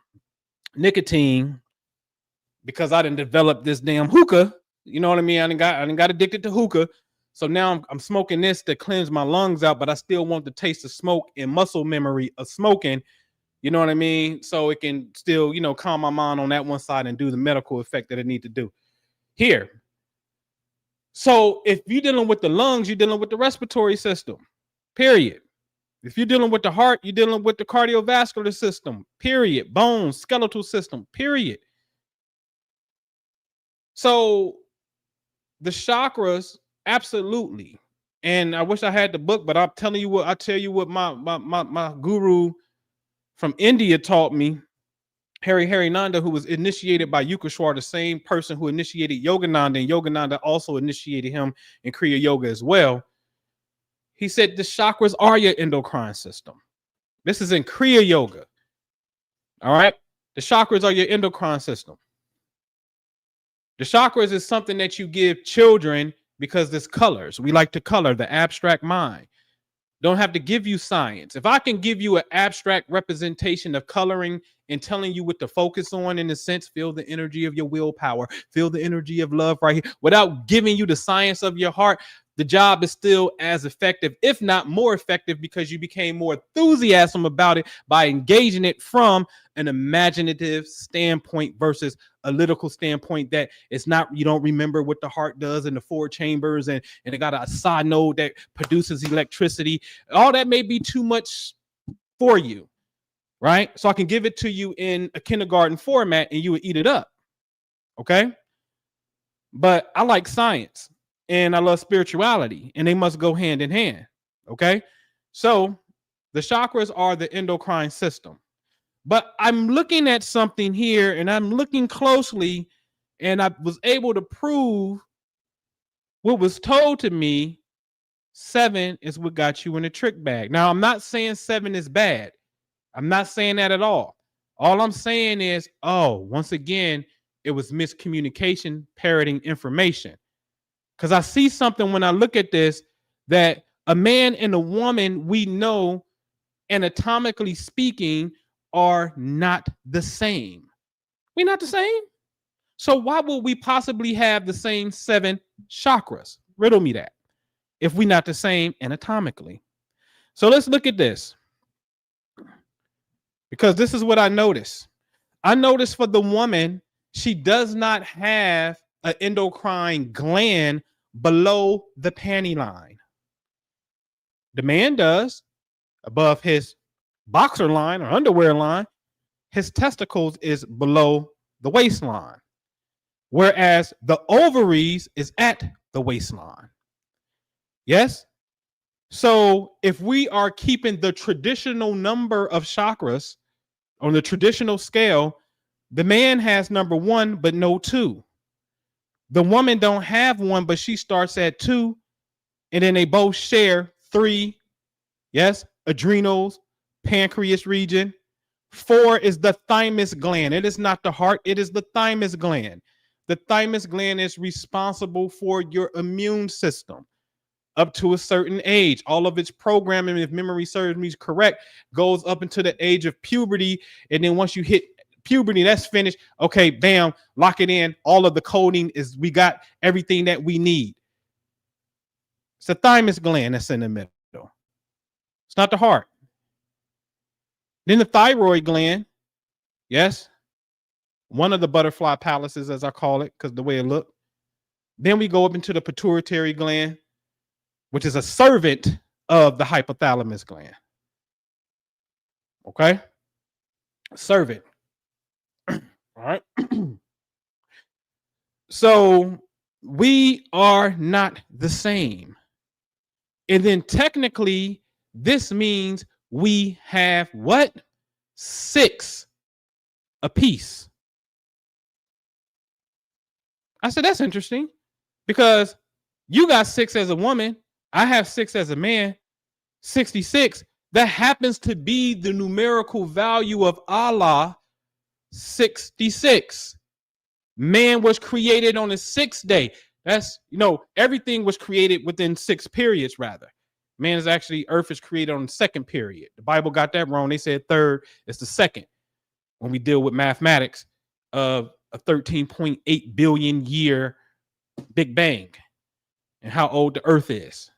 nicotine, because I didn't develop this damn hookah. You know what I mean? I didn't got addicted to hookah. So now I'm smoking this to cleanse my lungs out, but I still want the taste of smoke and muscle memory of smoking. You know what I mean? So it can still, calm my mind on that one side and do the medical effect that it need to do here. So if you're dealing with the lungs, you're dealing with the respiratory system, period. If you're dealing with the heart, you're dealing with the cardiovascular system, period. Bones, skeletal system, period. So the chakras, absolutely. And I wish I had the book, but I tell you what my guru from India taught me, Hari Nanda, who was initiated by Yukeshwar, the same person who initiated Yogananda, and Yogananda also initiated him in Kriya Yoga as well. He said the chakras are your endocrine system. This is in Kriya Yoga. All right. The chakras are your endocrine system. The chakras is something that you give children because there's colors. We like to color the abstract mind. Don't have to give you science. If I can give you an abstract representation of coloring and telling you what to focus on, in a sense, feel the energy of your willpower, feel the energy of love right here, without giving you the science of your heart, the job is still as effective, if not more effective, because you became more enthusiasm about it by engaging it from an imaginative standpoint versus a lyrical standpoint that it's not, you don't remember what the heart does in the 4 chambers and it got a side node that produces electricity. All that may be too much for you, right? So I can give it to you in a kindergarten format and you would eat it up, okay? But I like science. And I love spirituality, and they must go hand in hand. Okay. So the chakras are the endocrine system, but I'm looking at something here and I'm looking closely, and I was able to prove what was told to me, 7 is what got you in the trick bag. Now, I'm not saying 7 is bad. I'm not saying that at all. All I'm saying is, once again, it was miscommunication, parroting information. Because I see something when I look at this, that a man and a woman, we know, anatomically speaking, are not the same. We're not the same. So why would we possibly have the same 7 chakras? Riddle me that, if we're not the same anatomically. So let's look at this, because this is what I noticed. I noticed for the woman, she does not have an endocrine gland below the panty line. The man does, above his boxer line or underwear line. His testicles is below the waistline, whereas the ovaries is at the waistline. Yes? So if we are keeping the traditional number of chakras on the traditional scale, the man has number 1, but no 2. The woman don't have 1, but she starts at 2, and then they both share 3. Yes, adrenals, pancreas region. 4 is the thymus gland. It is not the heart, it is the thymus gland. The thymus gland is responsible for your immune system up to a certain age. All of its programming, if memory serves me correct, goes up into the age of puberty. And then once you hit puberty, that's finished. Okay, bam, lock it in. All of the coding is, we got everything that we need. It's the thymus gland that's in the middle. It's not the heart. Then the thyroid gland, yes, one of the butterfly palaces, as I call it, because the way it looked. Then we go up into the pituitary gland, which is a servant of the hypothalamus gland. Okay? Servant. All right. So we are not the same. And then technically, this means we have what? 6 apiece. I said, that's interesting, because you got 6 as a woman. I have 6 as a man. 66. That happens to be the numerical value of Allah, 66. Man was created on the 6th day. That's, everything was created within 6 periods, rather. Man is actually, earth is created on the 2nd period. The Bible got that wrong. They said 3rd. It's the 2nd. When we deal with mathematics of a 13.8 billion year Big Bang and how old the earth is.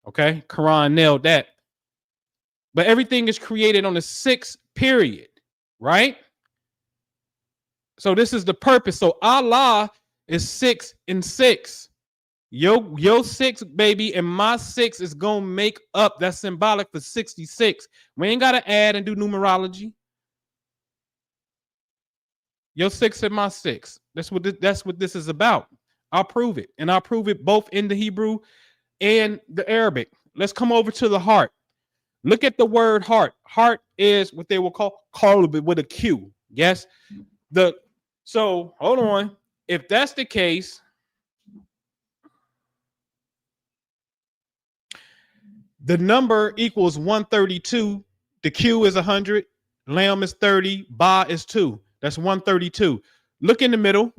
Okay, Quran nailed that. But everything is created on the 6th period, right? So this is the purpose. So Allah is 6 and 6. Your 6, baby, and my 6 is gonna make up. That's symbolic for 66. We ain't gotta add and do numerology. Your 6 and my 6. That's what this is about. I'll prove it, and I'll prove it both in the Hebrew and the Arabic. Let's come over to the heart. Look at the word heart. Heart is what they will call qalb with a Q. Yes. So hold on. If that's the case, the number equals 132. The Q is 100. Lam is 30. Ba is 2. That's 132. Look in the middle.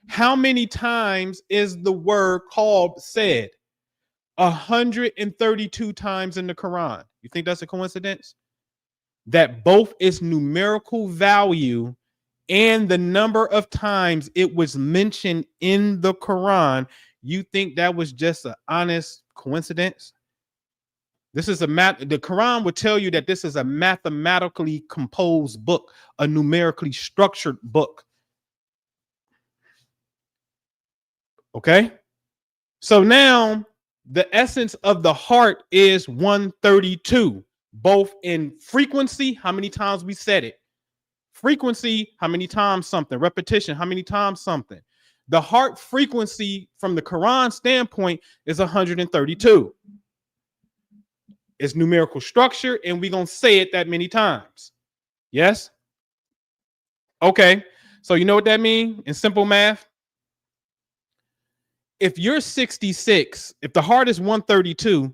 How many times is the word called said? 132 times in the Quran. You think that's a coincidence? That both its numerical value and the number of times it was mentioned in the Quran, you think that was just an honest coincidence? This is the Quran would tell you that this is a mathematically composed book, a numerically structured book. Okay? So now the essence of the heart is 132, both in frequency, how many times we said it. Frequency, how many times something. Repetition, how many times something. The heart frequency from the Quran standpoint is 132. It's numerical structure, and we're going to say it that many times. Yes? Okay. So you know what that means in simple math? if you're 66, if the heart is 132,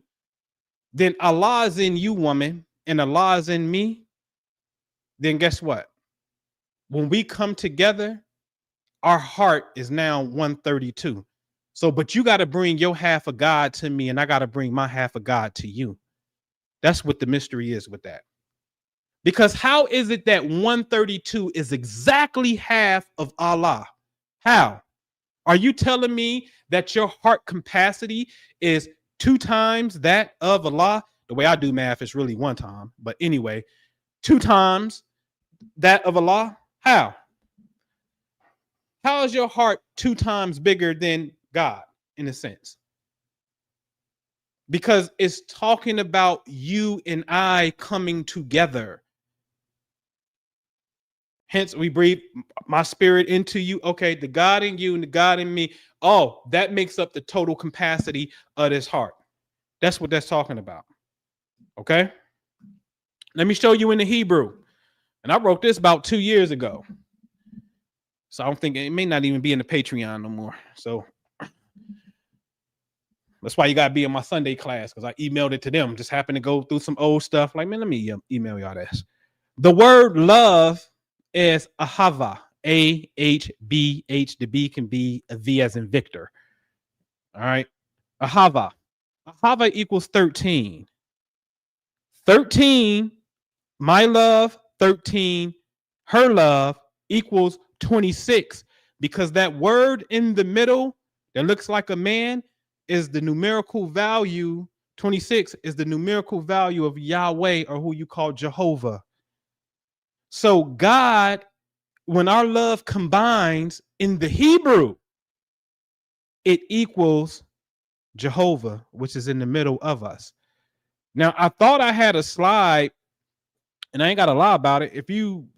then Allah is in you, woman, and Allah is in me. Then guess what? When we come together, our heart is now 132. So, but you got to bring your half of God to me, and I got to bring my half of God to you. That's what the mystery is with that. Because how is it that 132 is exactly half of Allah? How? Are you telling me that your heart capacity is 2 times that of Allah? The way I do math is really 1 time. But anyway, 2 times that of Allah? How? How is your heart 2 times bigger than God in a sense? Because it's talking about you and I coming together. Hence, we breathe my spirit into you. Okay, the God in you and the God in me. Oh, that makes up the total capacity of this heart. That's what that's talking about. Okay. Let me show you in the Hebrew. And I wrote this about 2 years ago. So I'm thinking it may not even be in the Patreon no more. So that's why you got to be in my Sunday class, because I emailed it to them. Just happened to go through some old stuff. Like, man, let me email y'all this. The word love is ahava, A-H-B-H. The B can be a V as in Victor. All right. Ahava. Ahava equals 13. 13, my love, 13, her love equals 26. Because that word in the middle that looks like a man is the numerical value. 26 is the numerical value of Yahweh, or who you call Jehovah. So God, when our love combines in the Hebrew, it equals Jehovah, which is in the middle of us. Now, I thought I had a slide, and I ain't got to lie about it. If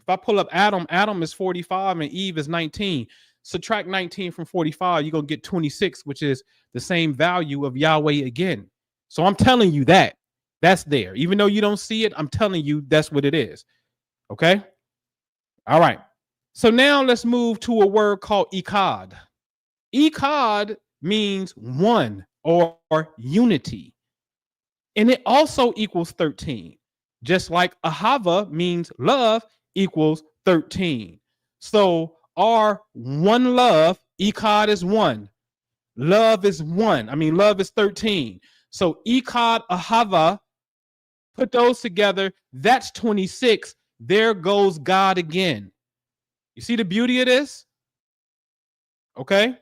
I pull up Adam is 45 and Eve is 19. Subtract 19 from 45, you're going to get 26, which is the same value of Yahweh again. So I'm telling you that's there. Even though you don't see it, I'm telling you that's what it is. Okay? All right. So now let's move to a word called ikad. Ikad means one or unity. And it also equals 13. Just like ahava means love equals 13. So our one love, ikad is 1. Love is 1. I mean, love is 13. So ikad, ahava, put those together. That's 26. There goes God again. You see the beauty of this? Okay.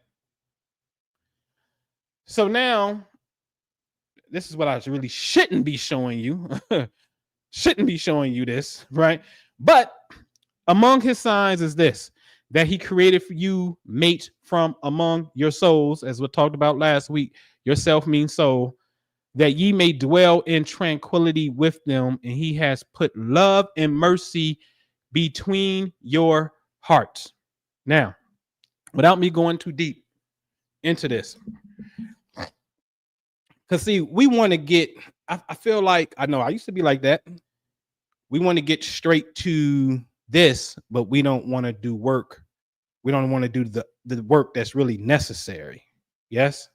So now, this is what I really shouldn't be showing you. Shouldn't be showing you this, right? But among his signs is this, that he created for you mate from among your souls, as we talked about last week. Yourself means soul, that ye may dwell in tranquility with them, and he has put love and mercy between your hearts. Now, without me going too deep into this, because see, we want to get, I feel like, I know I used to be like that. We want to get straight to this, but we don't want to do work. We don't want to do the work that's really necessary. Yes.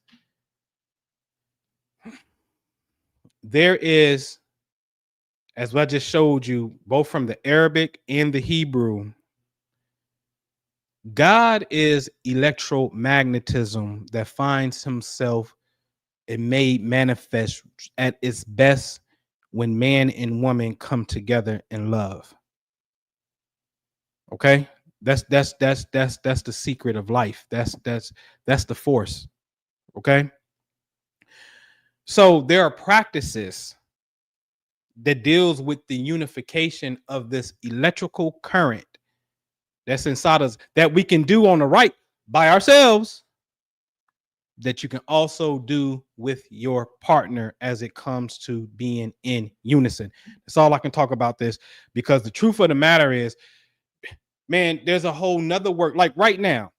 There is, as I just showed you, both from the Arabic and the Hebrew, God is electromagnetism that finds himself and made manifest at its best when man and woman come together in love. Okay, that's the secret of life. That's the force. Okay, so there are practices that deals with the unification of this electrical current that's inside us that we can do on the right by ourselves, that you can also do with your partner as it comes to being in unison. That's all I can talk about this, because the truth of the matter is, man, there's a whole nother work. Like right now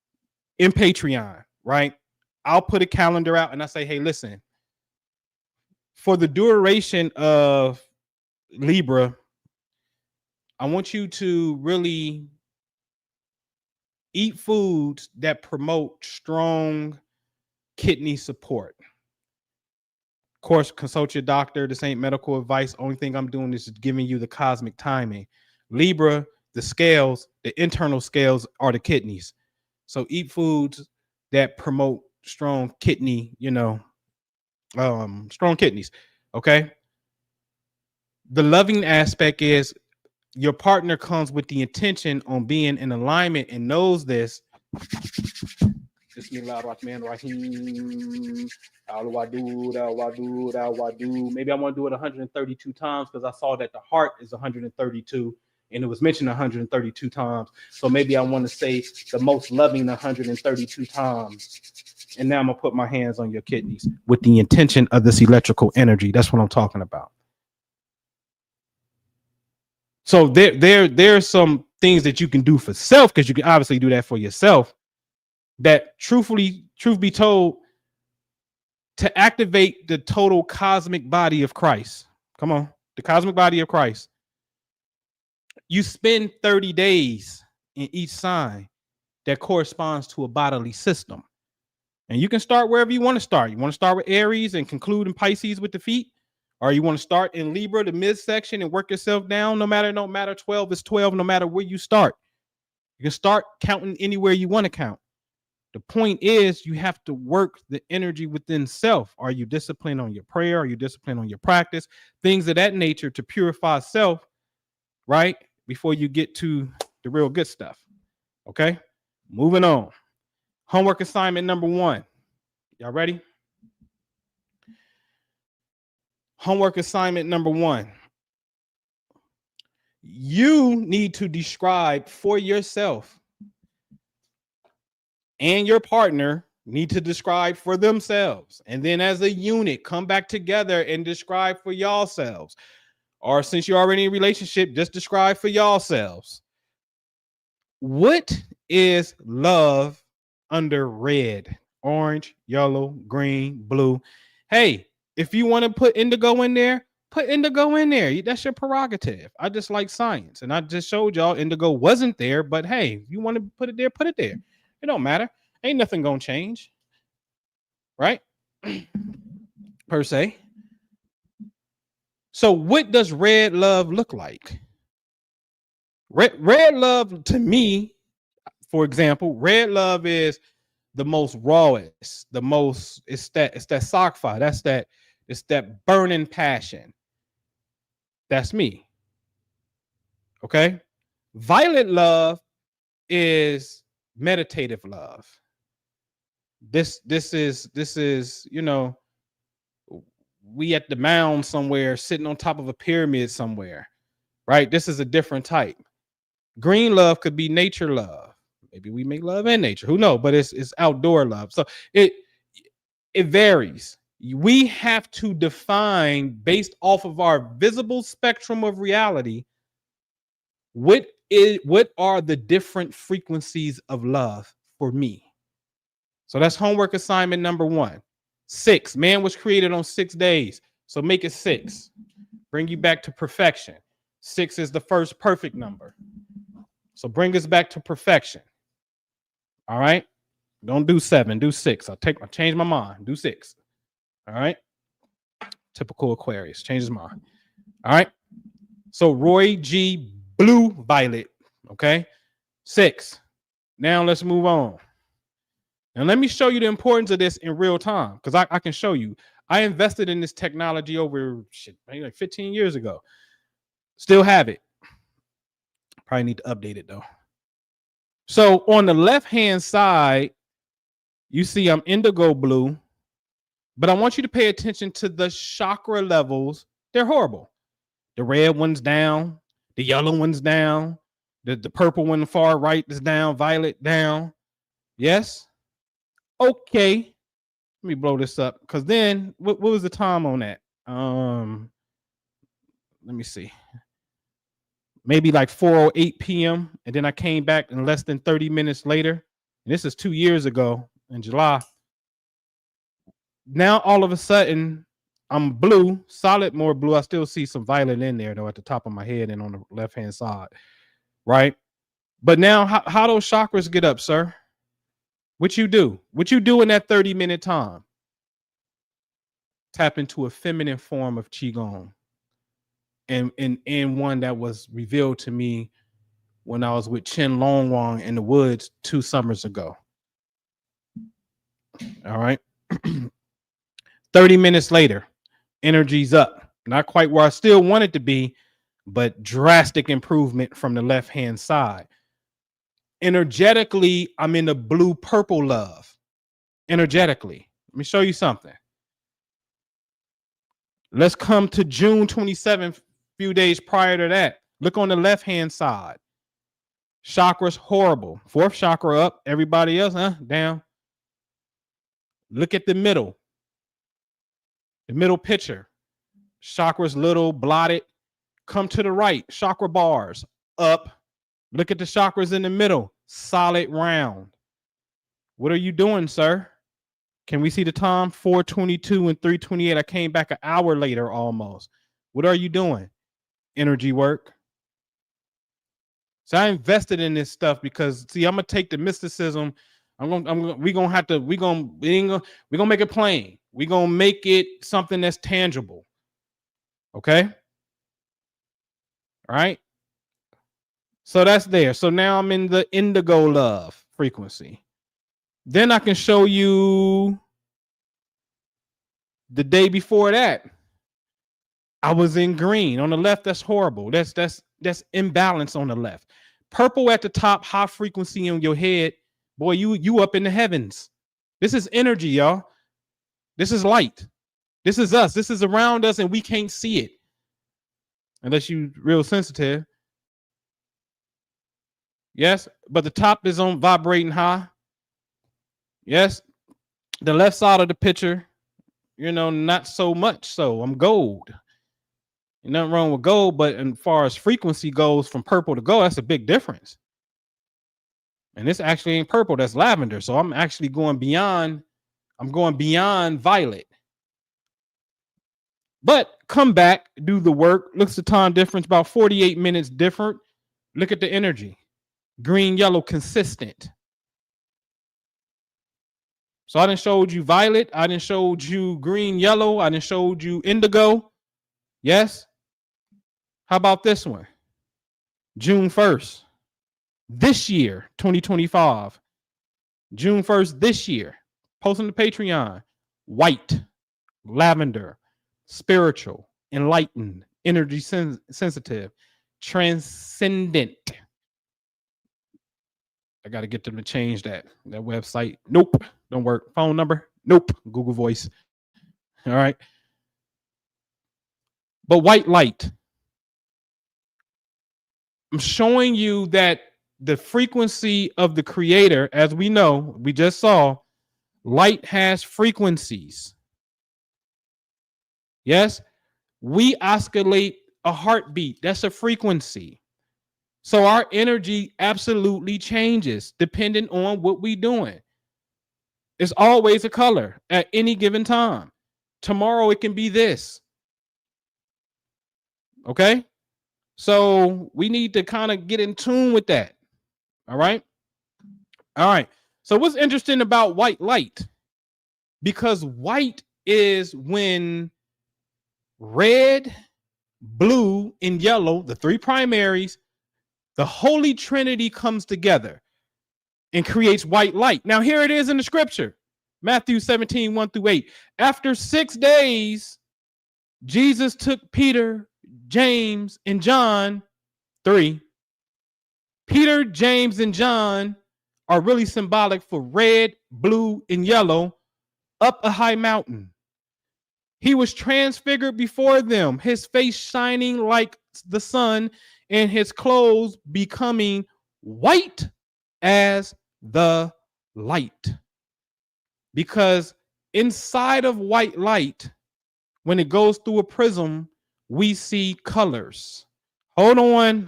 in Patreon, right? I'll put a calendar out and I say, hey, listen, for the duration of Libra, I want you to really eat foods that promote strong kidney support. Of course, consult your doctor. This ain't medical advice. Only thing I'm doing is giving you the cosmic timing. Libra, the scales, the internal scales are the kidneys. So eat foods that promote strong kidney, strong kidneys. Okay. The loving aspect is your partner comes with the intention on being in alignment and knows this. Al-Wadūd, Al-Wadūd, Al-Wadūd. Maybe I want to do it 132 times because I saw that the heart is 132 and it was mentioned 132 times. So maybe I want to say the most loving 132 times. And now I'm going to put my hands on your kidneys with the intention of this electrical energy. That's what I'm talking about. So there's some things that you can do for self, because you can obviously do that for yourself, that truth be told, to activate the total cosmic body of Christ. Come on, the cosmic body of Christ. You spend 30 days in each sign that corresponds to a bodily system. And you can start wherever you want to start. You want to start with Aries and conclude in Pisces with the feet, or you want to start in Libra, the midsection, and work yourself down. No matter 12 is 12, no matter where you start. You can start counting anywhere you want to count. The point is, you have to work the energy within self. Are you disciplined on your prayer? Are you disciplined on your practice? Things of that nature to purify self, right? Before you get to the real good stuff. Okay, moving on. Homework assignment number 1. Y'all ready? Homework assignment number 1. You need to describe for yourself, and your partner need to describe for themselves. And then as a unit, come back together and describe for yourselves. Or since you're already in a relationship, just describe for yourselves. What is love under red, orange, yellow, green, blue? Hey, if you want to put indigo in there, put indigo in there. That's your prerogative. I just like science. And I just showed y'all indigo wasn't there. But hey, if you want to put it there, put it there. It don't matter. Ain't nothing gonna change. Right? Per se. So what does red love look like? Red love to me, for example, red love is the most rawest, the most, it's that sock fire. It's that burning passion. That's me. Okay. Violet love is meditative love. This is, we at the mound somewhere, sitting on top of a pyramid somewhere, right? This is a different type. Green love could be nature love. Maybe we make love in nature. Who knows? But it's outdoor love. So it varies. We have to define, based off of our visible spectrum of reality, what are the different frequencies of love for me. So that's homework assignment number 1. 6. Man was created on 6 days. So make it 6. Bring you back to perfection. 6 is the first perfect number. So bring us back to perfection. All right. Don't do 7. Do 6. I'll change my mind. Do 6. All right. Typical Aquarius. Change his mind. All right. So Roy G. Blue Violet. Okay. 6. Now let's move on. And let me show you the importance of this in real time, because I can show you. I invested in this technology over maybe like 15 years ago. Still have it. Probably need to update it though. So on the left-hand side, you see I'm indigo blue, but I want you to pay attention to the chakra levels. They're horrible. The red one's down, the yellow one's down, the purple one far right is down, violet down. Yes? Okay, let me blow this up, because then what was the time on that? Let me see. Maybe like 4:08 p.m. And then I came back in less than 30 minutes later. And this is 2 years ago in July. Now all of a sudden I'm blue, solid more blue. I still see some violet in there though at the top of my head and on the left-hand side, right? But now how those chakras get up, sir? What you do? What you do in that 30-minute time? Tap into a feminine form of qigong, and one that was revealed to me when I was with Chen Longwang in the woods 2 summers ago. All right. 30 minutes later, energy's up. Not quite where I still want it to be, but drastic improvement from the left-hand side. Energetically, I'm in the blue-purple love. Energetically. Let me show you something. Let's come to June 27th, few days prior to that. Look on the left-hand side. Chakras horrible. 4th chakra up. Everybody else, down. Look at the middle. The middle picture. Chakras little, blotted. Come to the right. Chakra bars up. Look at the chakras in the middle. Solid round. What are you doing, sir? Can we see the time? 4:22 and 3:28. I came back an hour later almost. What are you doing? Energy work. So I invested in this stuff because, see, I'm gonna take the mysticism. We're gonna make it plain. We're gonna make it something that's tangible. Okay. All right. So that's there. So now I'm in the indigo love frequency. Then I can show you the day before that. I was in green. On the left, that's horrible. That's imbalance on the left. Purple at the top, high frequency in your head. Boy, you up in the heavens. This is energy, y'all. This is light. This is us. This is around us, and we can't see it unless you're real sensitive. Yes, but the top is on vibrating high. Yes, the left side of the picture, not so much so. I'm gold. Nothing wrong with gold, but as far as frequency goes from purple to gold, that's a big difference. And this actually ain't purple, that's lavender. So I'm actually going beyond, violet. But come back, do the work. Looks the time difference, about 48 minutes different. Look at the energy. Green, yellow, consistent. So I done showed you violet. I done showed you green, yellow. I done showed you indigo. Yes. How about this one? June 1st. This year, 2025. June 1st this year. Post on the Patreon. White, lavender, spiritual, enlightened, energy sensitive, transcendent. I got to get them to change that website. Nope, don't work. Phone number? Nope. Google Voice. All right. But white light. I'm showing you that the frequency of the creator, as we know, we just saw, light has frequencies. Yes, we oscillate a heartbeat. That's a frequency. So our energy absolutely changes depending on what we're doing. It's always a color at any given time. Tomorrow it can be this. Okay? So we need to kind of get in tune with that. All right? All right. So what's interesting about white light? Because white is when red, blue, and yellow, the 3 primaries, the Holy Trinity comes together and creates white light. Now, here it is in the scripture. Matthew 17, 1-8. After 6 days, Jesus took Peter, James, and John, 3. Peter, James, and John are really symbolic for red, blue, and yellow, up a high mountain. He was transfigured before them, his face shining like the sun, and his clothes becoming white as the light. Because inside of white light, when it goes through a prism, we see colors. Hold on.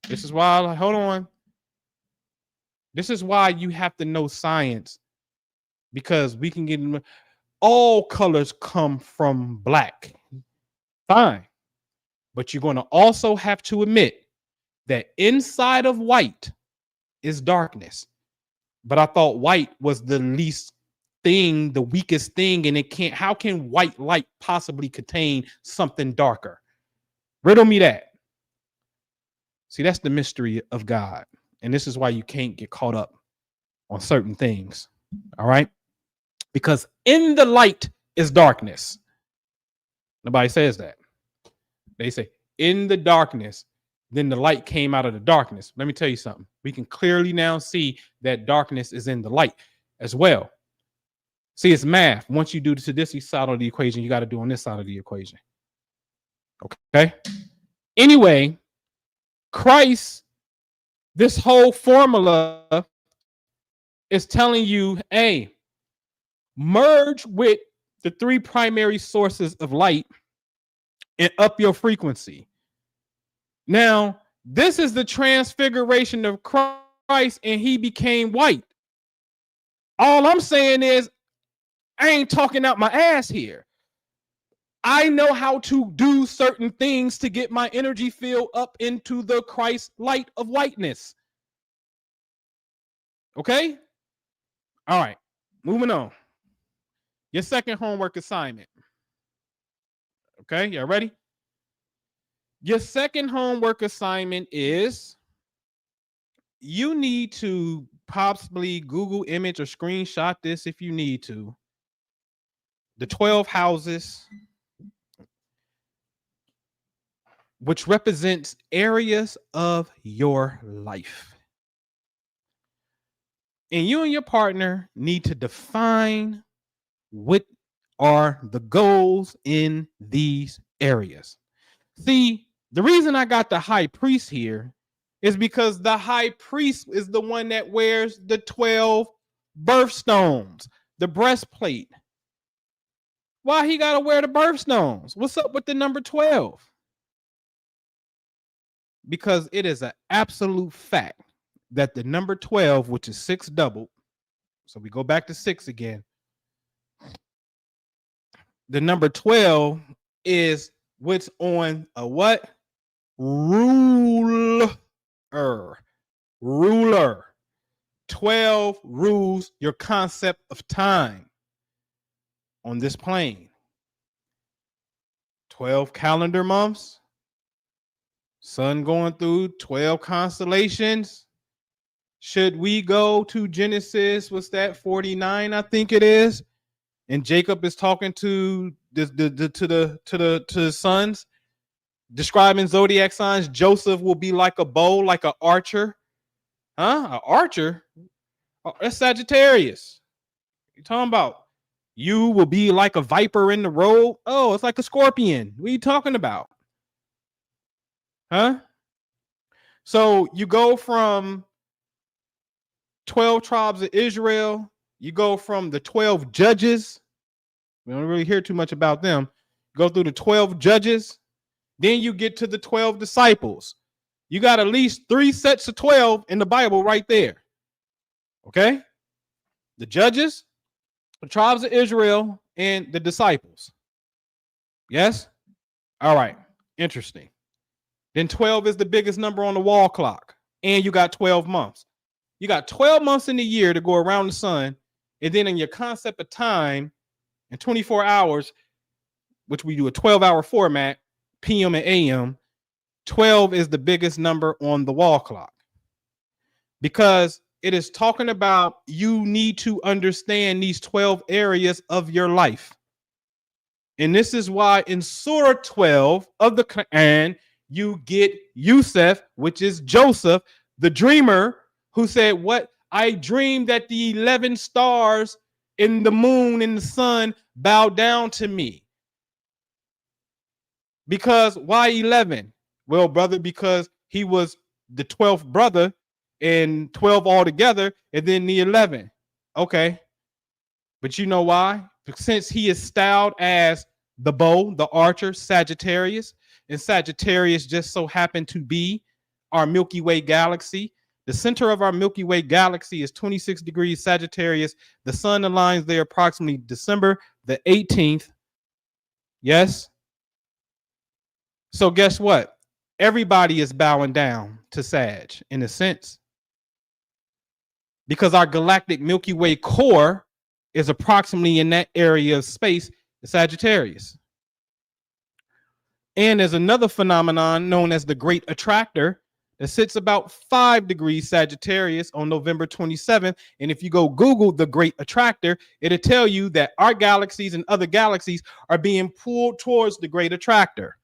This is why, This is why you have to know science, because we can get all colors come from black. Fine. But you're going to also have to admit that inside of white is darkness. But I thought white was the least thing, the weakest thing, and it can't. How can white light possibly contain something darker? Riddle me that. See, that's the mystery of God. And this is why you can't get caught up on certain things. All right. Because in the light is darkness. Nobody says that. They say in the darkness, then the light came out of the darkness. Let me tell you something. We can clearly now see that darkness is in the light as well. See, it's math. Once you do to this side of the equation, you got to do on this side of the equation. Okay. Anyway, Christ, this whole formula is telling you, hey, merge with the three primary sources of light and up your frequency. Now, this is the transfiguration of Christ, and he became white. All I'm saying is, I ain't talking out my ass here. I know how to do certain things to get my energy field up into the Christ light of whiteness. Okay? All right, moving on. Your second homework assignment. Okay, y'all ready? Your second homework assignment is you need to possibly Google image or screenshot this if you need to. The 12 houses, which represents areas of your life. And you and your partner need to define what are the goals in these areas. See, the reason I got the high priest here is because the high priest is the one that wears the 12 birthstones, the breastplate. Why he got to wear the birthstones? What's up with the number 12? Because it is an absolute fact that the number 12, which is 6 doubled, so we go back to 6 again. The number 12 is what's on a what? Ruler. 12 rules your concept of time on this plane. 12 calendar months. Sun going through 12 constellations. Should we go to Genesis? What's that? 49, I think it is. And Jacob is talking to the sons, describing zodiac signs. Joseph will be like a bow, like an archer. Huh? An archer? Oh, that's Sagittarius. You're talking about you will be like a viper in the road. Oh, it's like a scorpion. What are you talking about? Huh? So you go from 12 tribes of Israel. You go from the 12 judges. We don't really hear too much about them. Go through the 12 judges. Then you get to the 12 disciples. You got at least 3 sets of 12 in the Bible right there. Okay? The judges, the tribes of Israel, and the disciples. Yes? All right. Interesting. Then 12 is the biggest number on the wall clock. And you got 12 months. You got 12 months in the year to go around the sun. And then in your concept of time, in 24 hours, which we do a 12-hour format, PM and AM, 12 is the biggest number on the wall clock. Because it is talking about you need to understand these 12 areas of your life. And this is why in Surah 12 of the Quran, you get Yusuf, which is Joseph, the dreamer, who said, what? I dreamed that the 11 stars in the moon and the sun bow down to me. Because why 11? Well, brother, because he was the 12th brother and 12 altogether, and then the 11. Okay. But you know why? Since he is styled as the bow, the archer, Sagittarius, and Sagittarius just so happened to be our Milky Way galaxy. The center of our Milky Way galaxy is 26 degrees Sagittarius. The sun aligns there approximately December the 18th. Yes. So guess what? Everybody is bowing down to Sag in a sense. because our galactic Milky Way core is approximately in that area of space, the Sagittarius. And there's another phenomenon known as the Great Attractor that sits about 5 degrees Sagittarius on November 27th. And if you go Google the Great Attractor, it'll tell you that our galaxies and other galaxies are being pulled towards the Great Attractor.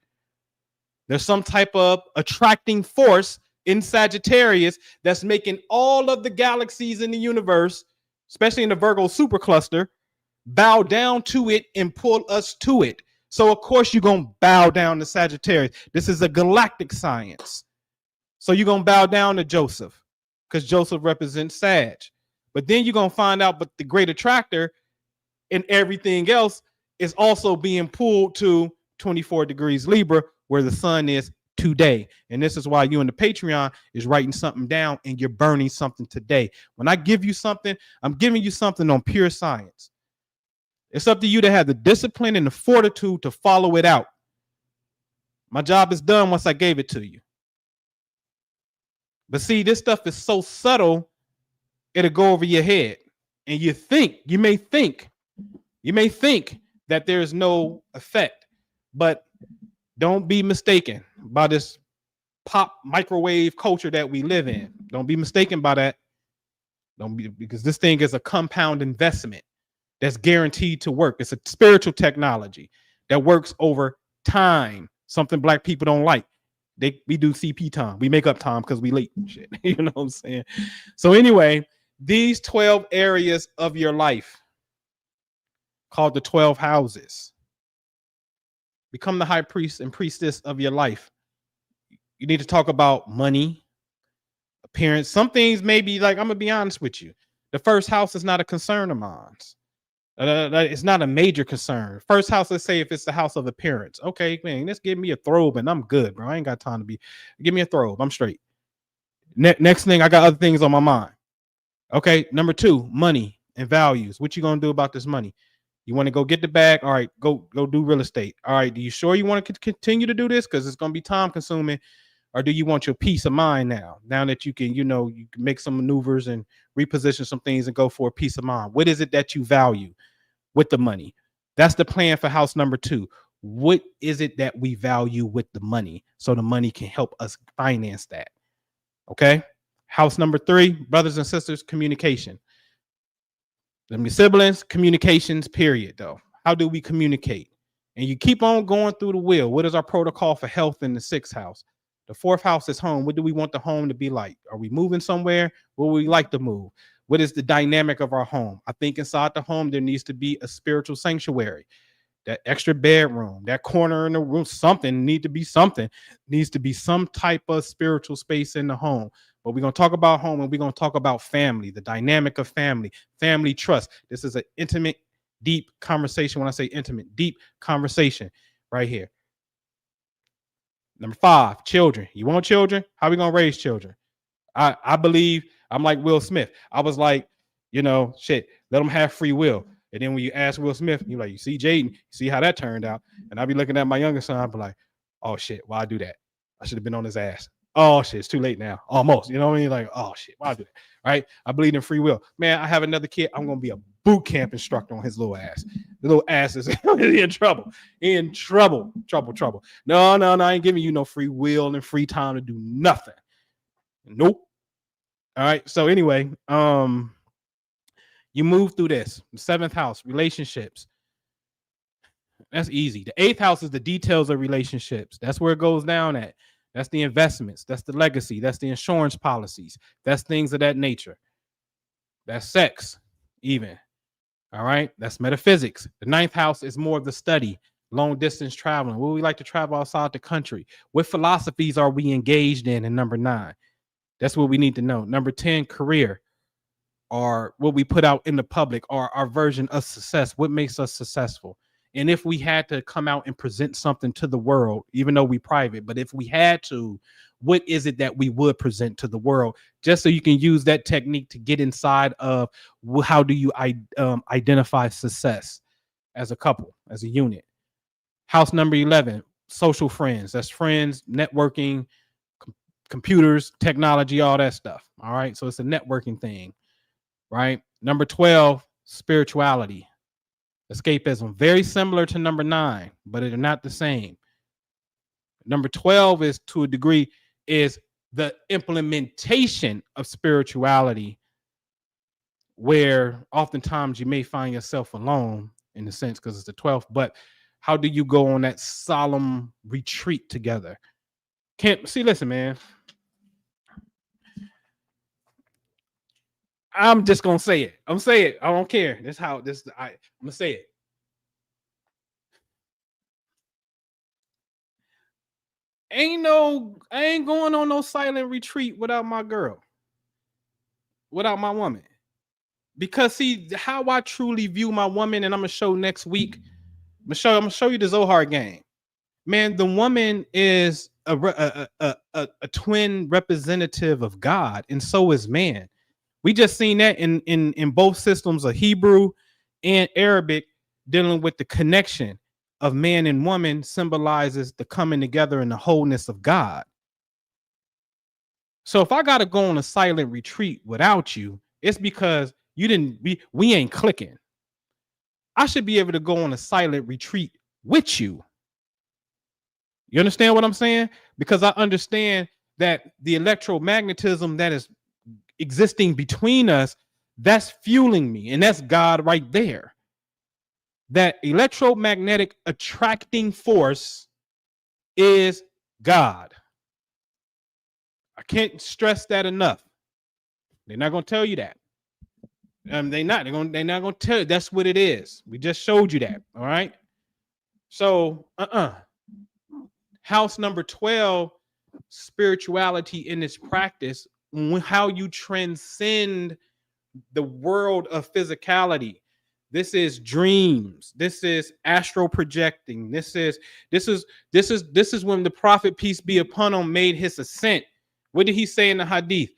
There's some type of attracting force in Sagittarius that's making all of the galaxies in the universe, especially in the Virgo supercluster, bow down to it and pull us to it. So of course you're going to bow down to Sagittarius. This is a galactic science. So you're going to bow down to Joseph because Joseph represents Sag. But then you're going to find out, but the Great Attractor and everything else is also being pulled to 24 degrees Libra, where the sun is today. And this is why you in the Patreon is writing something down and you're burning something today. When I give you something, I'm giving you something on pure science. It's up to you to have the discipline and the fortitude to follow it out. My job is done once I gave it to you. But see, this stuff is so subtle, it'll go over your head. And you may think that there's no effect, but don't be mistaken by this pop microwave culture that we live in. Don't be mistaken by that. Because this thing is a compound investment that's guaranteed to work. It's a spiritual technology that works over time. Something black people don't like. We do CP time. We make up time because we late and shit. You know what I'm saying? So anyway, these 12 areas of your life, called the 12 houses, become the high priest and priestess of your life. You need to talk about money, appearance. Some things may be like, I'm gonna be honest with you. The first house is not a concern of mine. It's not a major concern. First house, let's say if it's the house of appearance. Okay, man, just give me a throbe and I'm good, bro. I ain't got time to give me a throbe. I'm straight. Next thing, I got other things on my mind. Okay, number 2, money and values. What you gonna do about this money? You want to go get the bag? All right, go do real estate. All right, do you sure you want to continue to do this? Because it's gonna be time consuming. Or do you want your peace of mind now that you can, you can make some maneuvers and reposition some things and go for a peace of mind? What is it that you value with the money? That's the plan for house number 2. What is it that we value with the money so the money can help us finance that? Okay. House number 3, brothers and sisters, communication. Siblings, communications, period, though. How do we communicate? And you keep on going through the wheel. What is our protocol for health in the 6th house? The 4th house is home. What do we want the home to be like? Are we moving somewhere? Where would we like to move? What is the dynamic of our home? I think inside the home, there needs to be a spiritual sanctuary. That extra bedroom, that corner in the room, needs to be some type of spiritual space in the home. But we're going to talk about home and we're going to talk about family, the dynamic of family, family trust. This is an intimate, deep conversation. When I say intimate, deep conversation right here. Number 5, children. You want children? How are we going to raise children? I believe I'm like Will Smith. I was like, let them have free will. And then when you ask Will Smith, you're like, you see Jaden, you see how that turned out. And I'll be looking at my younger son, I'll be like, oh shit, why I do that? I should have been on his ass. Oh shit, it's too late now. Almost. You know what I mean? Like, oh shit, why I do that? Right? I believe in free will. Man, I have another kid. I'm going to be a boot camp instructor on his little ass. The little ass is in trouble. Trouble. No, I ain't giving you no free will and free time to do nothing. Nope. All right. So anyway, you move through this. The 7th house, relationships. That's easy. The 8th house is the details of relationships. That's where it goes down at. That's the investments. That's the legacy. That's the insurance policies. That's things of that nature. That's sex, even. All right. That's metaphysics. The 9th house is more of the study, long distance traveling. Would we like to travel outside the country? What philosophies are we engaged in number 9? That's what we need to know. Number 10, career, or what we put out in the public, or our version of success. What makes us successful? And if we had to come out and present something to the world, even though we private, but if we had to, what is it that we would present to the world? Just so you can use that technique to get inside of how do you identify success as a couple, as a unit. House number 11, social friends. That's friends, networking, computers, technology, all that stuff. All right. So it's a networking thing. right? Number 12, spirituality, escapism. Very similar to number 9, but they're not the same. Number 12 is, to a degree, is the implementation of spirituality, where oftentimes you may find yourself alone in a sense because it's the 12th, but how do you go on that solemn retreat together? Can't see, listen, man. I'm just gonna say it. I'm saying it. I don't care. This how this I'm gonna say it. I ain't going on no silent retreat without my girl, without my woman. Because see how I truly view my woman, and I'm gonna show next week. I'm gonna show you the Zohar game. Man, the woman is a twin representative of God, and so is man. We just seen that in both systems of Hebrew and Arabic, dealing with the connection of man and woman symbolizes the coming together in the wholeness of God. So if I got to go on a silent retreat without you, it's because we ain't clicking. I should be able to go on a silent retreat with you. You understand what I'm saying? Because I understand that the electromagnetism that is existing between us, that's fueling me, and that's God right there. That electromagnetic attracting force is God. I can't stress that enough. They're not going to tell you that. They're not going to tell you that's what it is. We just showed you that. All right. So, house number 12, spirituality in its practice, how you transcend the world of physicality. This is dreams. This is astral projecting. This is when the prophet, peace be upon him, made his ascent. What did he say in the hadith?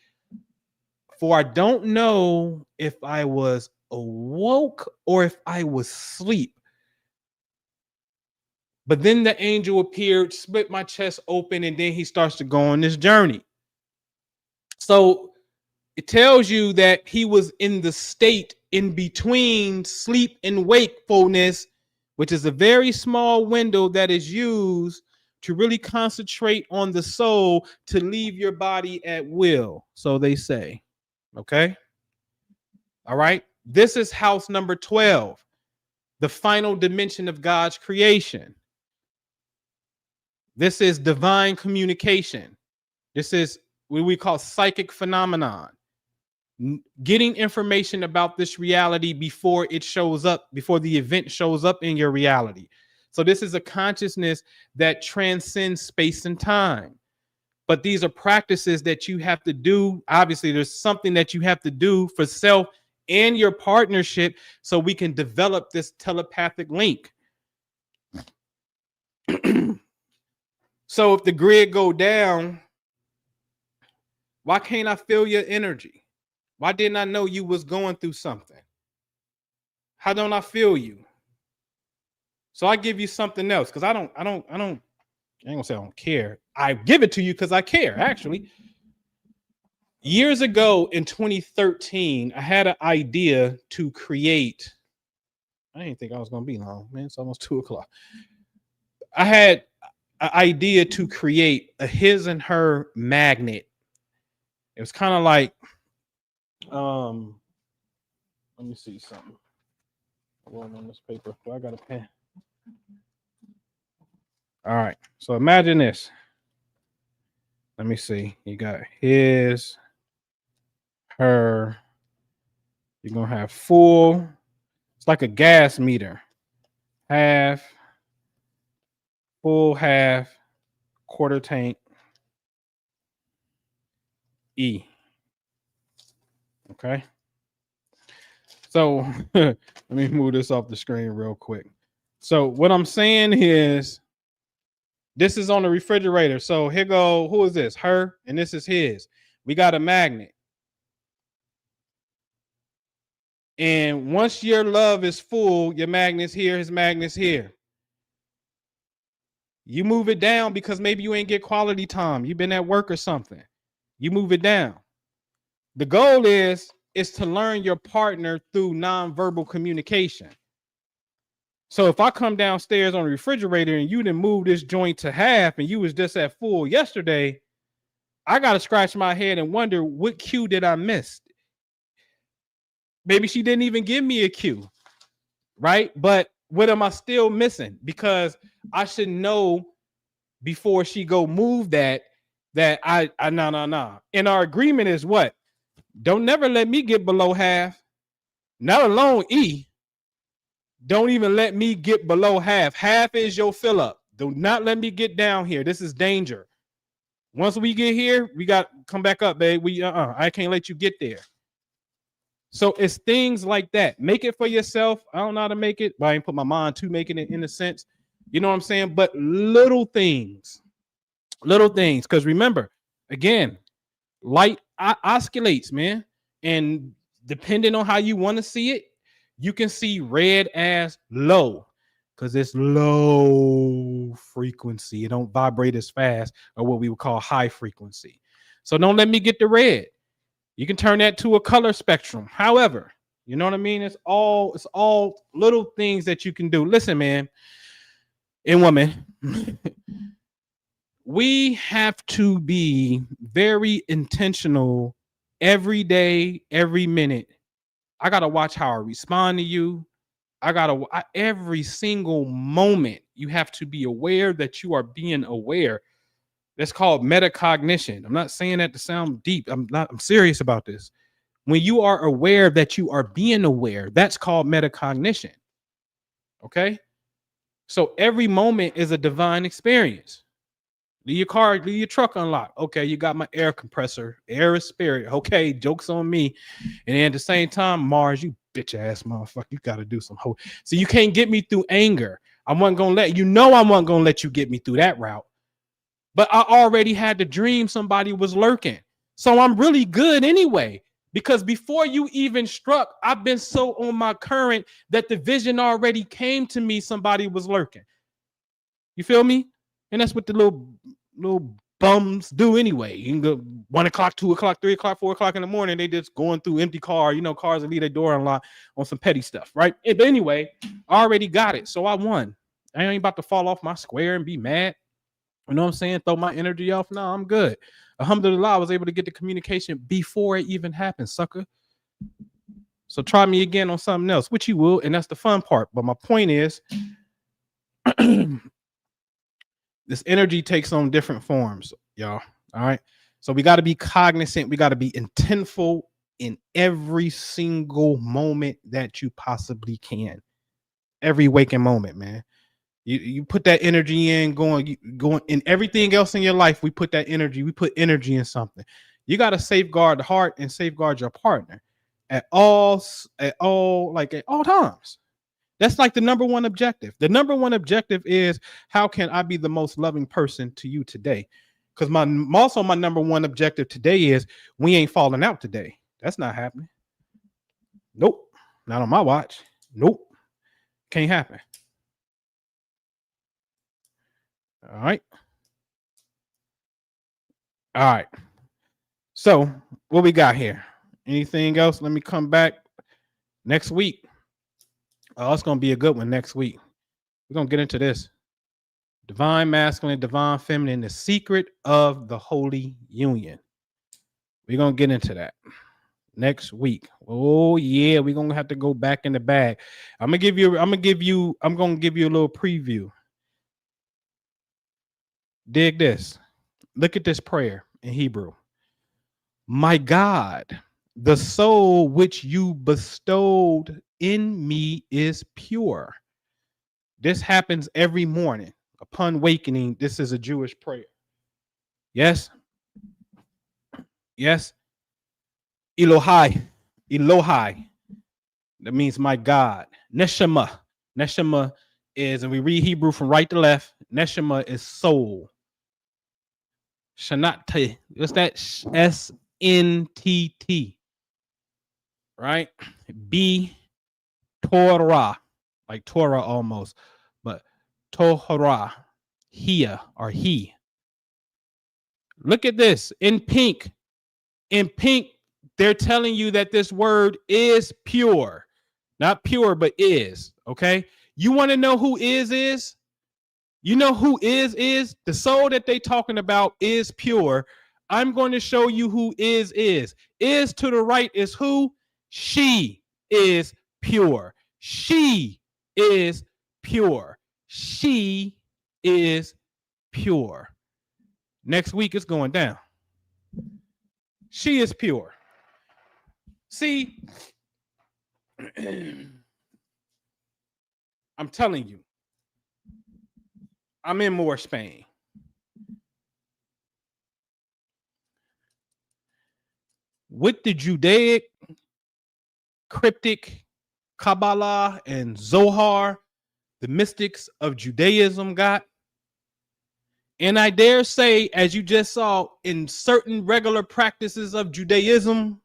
For I don't know if I was awoke or if I was asleep. But then the angel appeared, split my chest open, and then he starts to go on this journey. So it tells you that he was in the state in between sleep and wakefulness, which is a very small window that is used to really concentrate on the soul to leave your body at will. So they say, okay. All right. This is house number 12, the final dimension of God's creation. This is divine communication. This is what we call psychic phenomenon. Getting information about this reality before it shows up, before the event shows up in your reality. So this is a consciousness that transcends space and time. But these are practices that you have to do. Obviously, there's something that you have to do for self and your partnership so we can develop this telepathic link. So if the grid go down, why can't I feel your energy? Why didn't I know you was going through something? How don't I feel you? So I give you something else because I ain't gonna say I don't care. I give it to you because I care, actually. Years ago in 2013, I had an idea to create. I didn't think I was gonna be long, man. It's almost 2:00. I had an idea to create a his and her magnet. It was kind of like, let me see something. Rolling on this paper. Do I got a pen? All right. So imagine this. Let me see. You got his, her. You're gonna have full. It's like a gas meter. Half, full, half, quarter tank. E. Okay. So let me move this off the screen real quick. So what I'm saying is this is on the refrigerator. So here go, who is this? Her, and this is his. We got a magnet. And once your love is full, your magnet's here, his magnet's here. You move it down because maybe you ain't get quality time. You've been at work or something. You move it down. The goal is is to learn your partner through nonverbal communication. So if I come downstairs on the refrigerator and you didn't move this joint to half and you was just at full yesterday, I got to scratch my head and wonder what cue did I miss? Maybe she didn't even give me a cue, right? But what am I still missing? Because I should know before she go move that no. And our agreement is what? Don't never let me get below half, not alone E. Don't even let me get below half. Half is your fill up. Do not let me get down here. This is danger. Once we get here, we got to come back up, babe. I can't let you get there. So it's things like that. Make it for yourself. I don't know how to make it, but I ain't put my mind to making it in a sense. You know what I'm saying? But little things. Because remember, again, light oscillates, man. And depending on how you want to see it, you can see red as low because it's low frequency. It don't vibrate as fast, or what we would call high frequency. So don't let me get the red. You can turn that to a color spectrum. However, you know what I mean? It's all little things that you can do. Listen, man and woman, we have to be very intentional every day, every minute. I got to watch how I respond to you. Every single moment, you have to be aware that you are being aware. That's called metacognition. I'm not saying that to sound deep. I'm serious about this. When you are aware that you are being aware, that's called metacognition. Okay? So every moment is a divine experience. Leave your truck unlocked. Okay, you got my air compressor. Air is spirit. Okay, joke's on me. And then at the same time, Mars, you bitch ass motherfucker, you got to do some hope. So you can't get me through anger. I wasn't going to let you get me through that route. But I already had the dream somebody was lurking. So I'm really good anyway. Because before you even struck, I've been so on my current that the vision already came to me somebody was lurking. You feel me? And that's what the little bums do anyway. You can go 1 o'clock, 2 o'clock, 3 o'clock, 4 o'clock in the morning. They just going through empty car. You know, cars that leave their door unlocked on some petty stuff, right? But anyway, I already got it. So I won. I ain't about to fall off my square and be mad. You know what I'm saying? Throw my energy off. No, I'm good. Alhamdulillah, I was able to get the communication before it even happened, sucker. So try me again on something else, which you will, and that's the fun part. But my point is, this energy takes on different forms, y'all. All right. So we got to be cognizant. We got to be intentful in every single moment that you possibly can. Every waking moment, man. You put that energy in, going in everything else in your life. We put that energy. We put energy in something. You got to safeguard the heart and safeguard your partner at all times. That's like the number one objective. The number one objective is, how can I be the most loving person to you today? Because my number one objective today is, we ain't falling out today. That's not happening. Nope. Not on my watch. Nope. Can't happen. All right. So what we got here? Anything else? Let me come back next week. Oh, it's going to be a good one next week. We're going to get into this. Divine masculine, divine feminine, the secret of the holy union. We're going to get into that next week. Oh yeah, we're going to have to go back in the bag. I'm going to give you a little preview. Dig this. Look at this prayer in Hebrew. My God, the soul which you bestowed in me is pure. This happens every morning. Upon awakening, this is a Jewish prayer. Yes. Yes. Elohai. That means my God. Neshama. Neshama is, and we read Hebrew from right to left, Neshama is soul. Shanat. What's that? SNTT. Right? B. Torah. Like Torah almost. But Torah. Hia or he. Look at this. In pink. In pink, They're telling you that this word is pure. Not pure, but is. Okay. You want to know who is? You know who is? The soul that they talking about is pure. I'm going to show you who is. Is to the right is who? She is pure. She is pure. She is pure. Next week it's going down. She is pure. See, I'm telling you, I'm in more Spain. With the Judaic, cryptic, Kabbalah, and Zohar, the mystics of Judaism got. And I dare say, as you just saw, in certain regular practices of Judaism,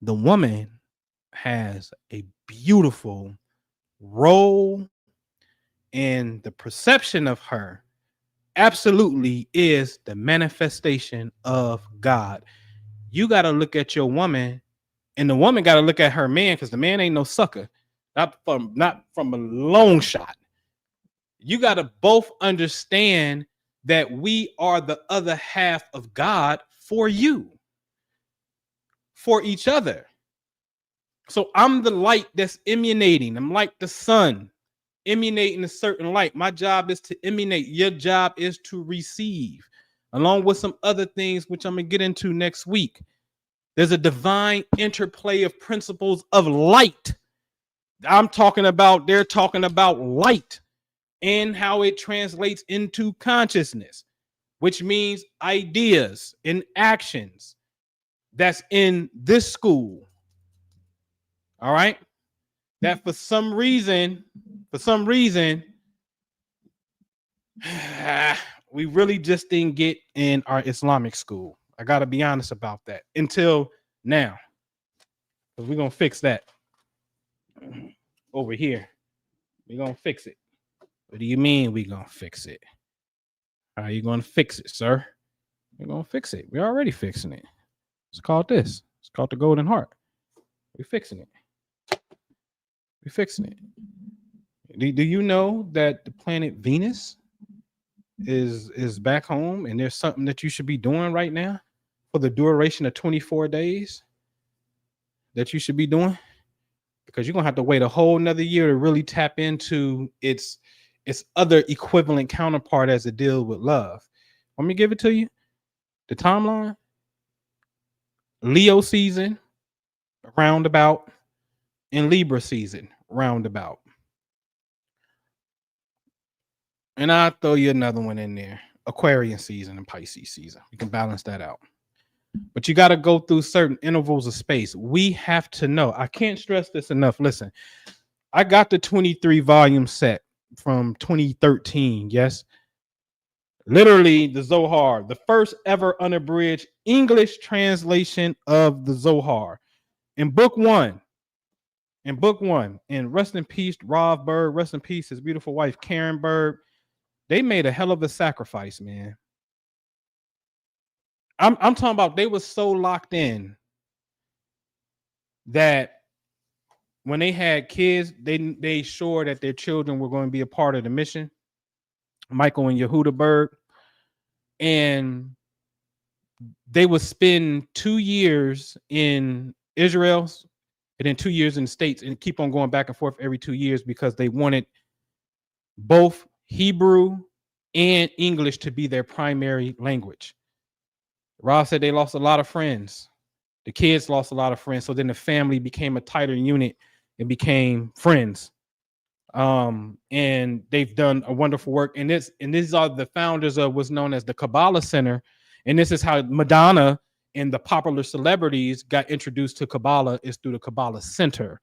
the woman has a beautiful role, and the perception of her absolutely is the manifestation of God. You got to look at your woman, and the woman got to look at her man, because the man ain't no sucker, not from a long shot. You got to both understand that we are the other half of God for you, for each other. So I'm the light that's emanating. I'm like the sun emanating a certain light. My job is to emanate. Your job is to receive, along with some other things, which I'm going to get into next week. There's a divine interplay of principles of light. They're talking about light and how it translates into consciousness, which means ideas and actions. That's in this school. All right. That for some reason, we really just didn't get in our Islamic school. I got to be honest about that until now, because we're going to fix that over here. We're going to fix it. What do you mean we're going to fix it? How are you going to fix it, sir? We're going to fix it. We're already fixing it. It's called this. It's called the golden heart. We're fixing it. We're fixing it. Do you know that the planet Venus is back home, and there's something that you should be doing right now for the duration of 24 days that you should be doing? Because you're going to have to wait a whole nother year to really tap into its other equivalent counterpart as it deals with love. Let me give it to you. The timeline: Leo season, roundabout, and Libra season, roundabout. And I'll throw you another one in there: Aquarian season and Pisces season. You can balance that out. But you got to go through certain intervals of space. We have to know. I can't stress this enough. Listen, I got the 23 volume set from 2013. Yes. Literally the Zohar, the first ever unabridged English translation of the Zohar. In book one, and rest in peace, Rav Berg, rest in peace, his beautiful wife, Karen Berg. They made a hell of a sacrifice, man. I'm talking about they were so locked in that when they had kids, they sure that their children were going to be a part of the mission. Michael and Yehuda Berg. And they would spend 2 years in Israel and then 2 years in the States, and keep on going back and forth every 2 years, because they wanted both Hebrew and English to be their primary language. Rob said they lost a lot of friends. The kids lost a lot of friends. So then the family became a tighter unit and became friends. And they've done a wonderful work. And these are the founders of what's known as the Kabbalah Center. And this is how Madonna and the popular celebrities got introduced to Kabbalah, is through the Kabbalah Center.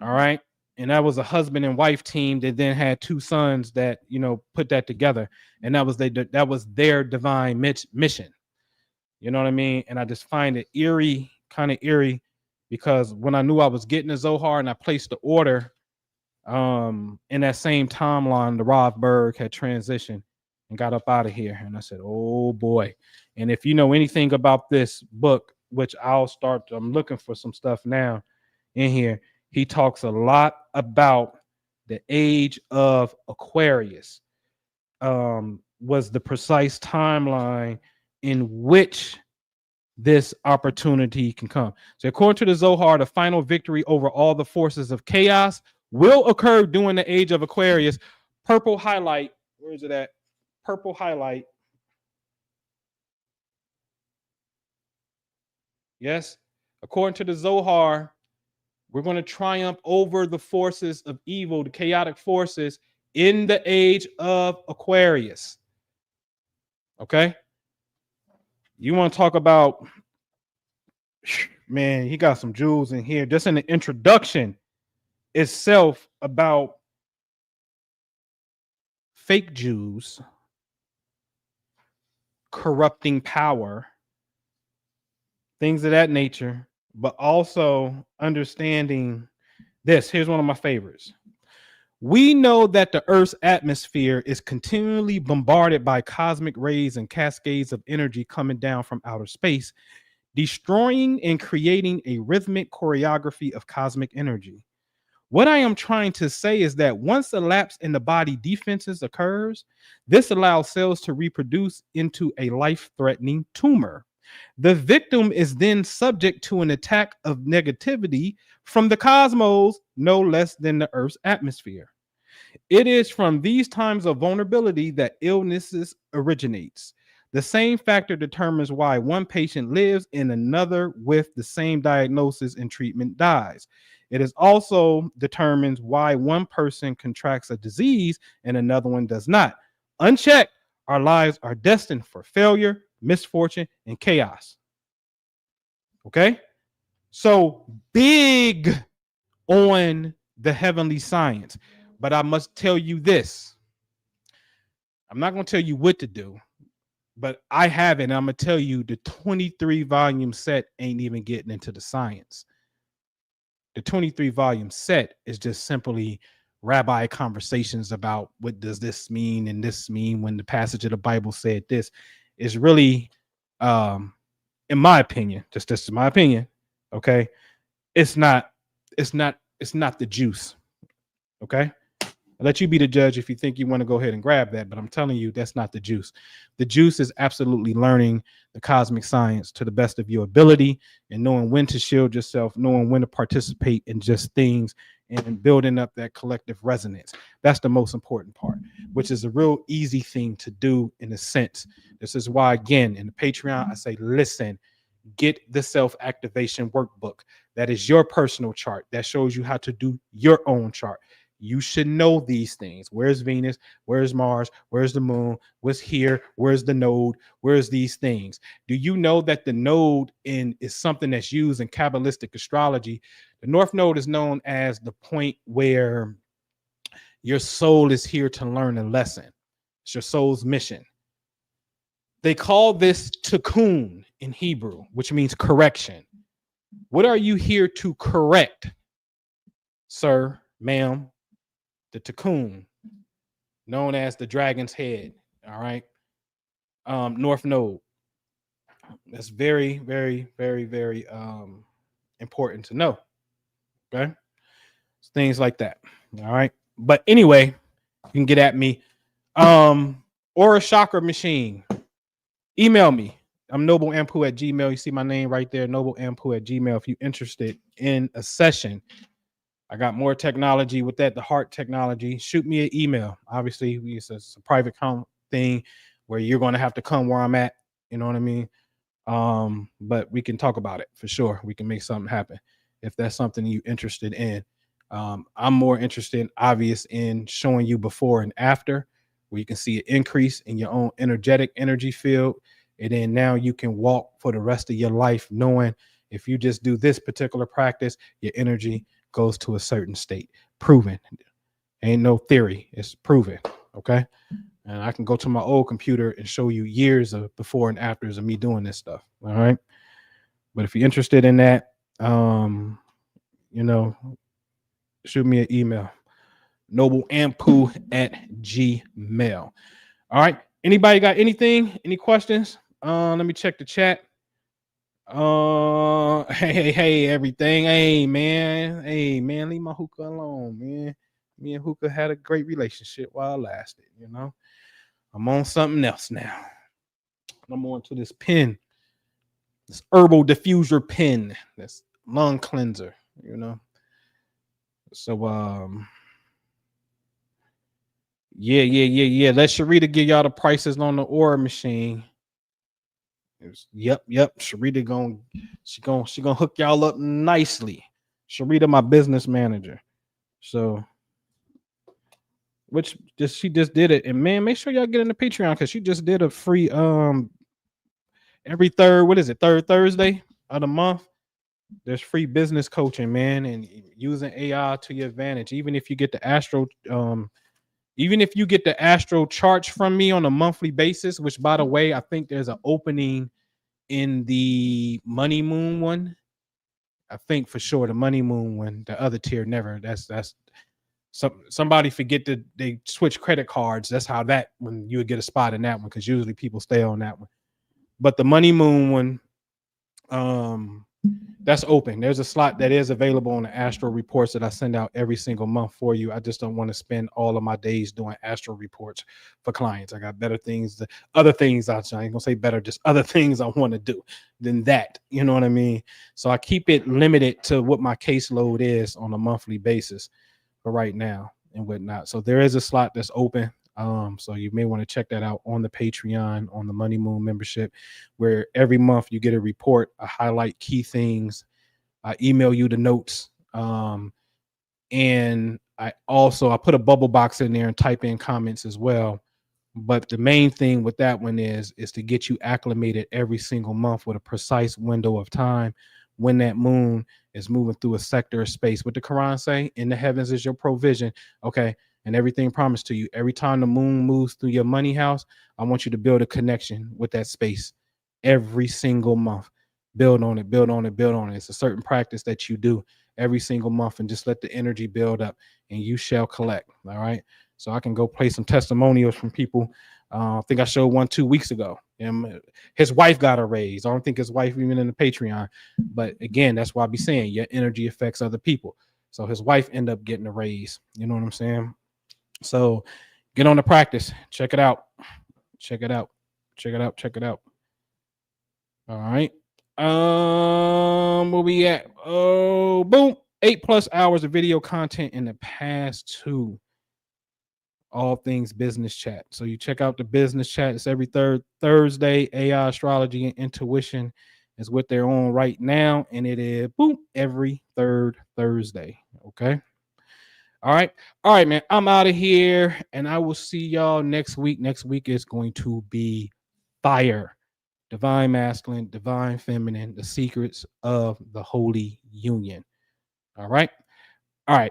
All right. And that was a husband and wife team that then had 2 sons that, put that together. And that was their divine mission. You know what I mean? And I just find it kind of eerie, because when I knew I was getting a Zohar and I placed the order, in that same timeline, the Rav Berg had transitioned and got up out of here. And I said, oh boy. And if you know anything about this book, which I'm looking for some stuff now in here, he talks a lot about the age of Aquarius. Was the precise timeline in which this opportunity can come. So according to the Zohar, the final victory over all the forces of chaos will occur during the age of Aquarius. Purple highlight. Where is it at? Purple highlight. Yes. According to the Zohar, we're going to triumph over the forces of evil, the chaotic forces in the age of Aquarius. Okay. You want to talk about, man, he got some jewels in here. Just in the introduction itself about fake Jews corrupting power, things of that nature, but also understanding this. Here's one of my favorites. We know that the Earth's atmosphere is continually bombarded by cosmic rays and cascades of energy coming down from outer space, destroying and creating a rhythmic choreography of cosmic energy. What I am trying to say is that once a lapse in the body defenses occurs, this allows cells to reproduce into a life-threatening tumor. The victim is then subject to an attack of negativity from the cosmos, no less than the Earth's atmosphere. It is from these times of vulnerability that illnesses originates. The same factor determines why one patient lives and another with the same diagnosis and treatment dies. It is also determines why one person contracts a disease and another one does not. Unchecked, our lives are destined for failure, misfortune, and chaos. Okay? So big on the heavenly science. But I must tell you this. I'm not going to tell you what to do, but I have it. And I'm going to tell you the 23 volume set ain't even getting into the science. The 23 volume set is just simply rabbi conversations about what does this mean and this mean when the passage of the Bible said this. Is really, in my opinion, just this is my opinion. Okay. It's not the juice. Okay. I'll let you be the judge if you think you want to go ahead and grab that, but I'm telling you, that's not the juice. The juice is absolutely learning the cosmic science to the best of your ability and knowing when to shield yourself, knowing when to participate in just things and building up that collective resonance. That's the most important part, which is a real easy thing to do in a sense. This is why, again, in the Patreon, I say, listen, get the self-activation workbook. That is your personal chart that shows you how to do your own chart. You should know these things. Where's Venus? Where's Mars? Where's the moon? What's here? Where's the node? Where's these things? Do you know that the node is something that's used in Kabbalistic astrology? The North Node is known as the point where your soul is here to learn a lesson. It's your soul's mission. They call this tikkun in Hebrew, which means correction. What are you here to correct, sir, ma'am? The tikkun, known as the dragon's head. All right. North Node. That's very, very, very, very important to know. Okay. Things like that. All right. But anyway, you can get at me. Or a chakra machine. Email me. I'm nobleampu@gmail. You see my name right there, nobleampu@gmail. If you're interested in a session, I got more technology with that, the heart technology. Shoot me an email. Obviously, it's a private thing where you're going to have to come where I'm at. You know what I mean? But we can talk about it for sure. We can make something happen if that's something you're interested in. I'm more interested, obvious, in showing you before and after, where you can see an increase in your own energetic energy field. And then now you can walk for the rest of your life knowing if you just do this particular practice, your energy goes to a certain state. Proven. Ain't no theory. It's proven. Okay. And I can go to my old computer and show you years of before and afters of me doing this stuff. All right. But if you're interested in that, shoot me an email. nobleampu@gmail. All right. Anybody got anything? Any questions? Let me check the chat. Hey, everything. Hey, man, leave my hookah alone, man. Me and hookah had a great relationship while it lasted. You know, I'm on something else now. I'm on to this pen, this herbal diffuser pen, this lung cleanser. You know, so yeah. Let Sharita give y'all the prices on the Aura machine. Yep. Sharita she gonna hook y'all up nicely. Sharita, my business manager. So, she just did it, and man, make sure y'all get in the Patreon because she just did a free every third Thursday of the month. There's free business coaching, man, and using AI to your advantage. Even if you get the astro charts from me on a monthly basis, which by the way, I think there's an opening in the Money Moon one. I think for sure the Money Moon one, the other tier never. That's somebody forget that they switch credit cards. That's how that when you would get a spot in that one because usually people stay on that one. But the Money Moon one, that's open. There's a slot that is available on the astro reports that I send out every single month for you. I just don't want to spend all of my days doing astro reports for clients. I got better things, other things. I ain't gonna say better, just other things I want to do than that. You know what I mean? So I keep it limited to what my caseload is on a monthly basis for right now and whatnot. So there is a slot that's open. So you may want to check that out on the Patreon, on the Money Moon membership, where every month you get a report, I highlight key things, I email you the notes, and I put a bubble box in there and type in comments as well. But the main thing with that one is to get you acclimated every single month with a precise window of time when that moon is moving through a sector of space. What the Quran say? In the heavens is your provision. Okay. And everything promised to you. Every time the moon moves through your money house, I want you to build a connection with that space every single month. Build on it. It's a certain practice that you do every single month, and just let the energy build up and you shall collect. All right. So I can go play some testimonials from people. I think I showed one 2 weeks ago. His wife got a raise. I don't think his wife even in the Patreon. But again, that's why I be saying your energy affects other people. So his wife ended up getting a raise. You know what I'm saying? So get on the practice. Check it out. All right. Where we at? Oh, boom. 8+ hours of video content in the past 2. All things business chat. So you check out the business chat. It's every third Thursday. AI, astrology, and intuition is what they're on right now. And it is boom every third Thursday. Okay. All right, man. I'm out of here, and I will see y'all next week. Next week is going to be fire. Divine masculine, divine feminine, the secrets of the holy union. All right. I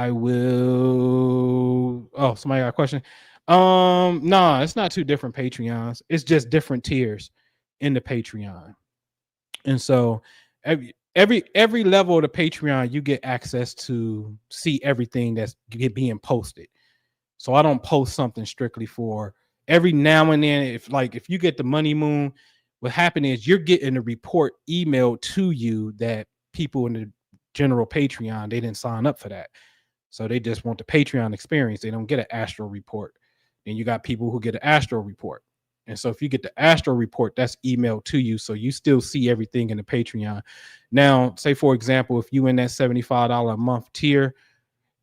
will. Oh, somebody got a question. No, it's not 2 different Patreons. It's just different tiers in the Patreon. And so every level of the Patreon, you get access to see everything that's being posted. So I don't post something strictly for every now and then. If you get the Money Moon, what happened is you're getting a report emailed to you that people in the general Patreon, they didn't sign up for that. So they just want the Patreon experience. They don't get an astro report. Then you got people who get an astro report. And so if you get the astro report, that's emailed to you. So you still see everything in the Patreon. Now, say, for example, if you in that $75 a month tier,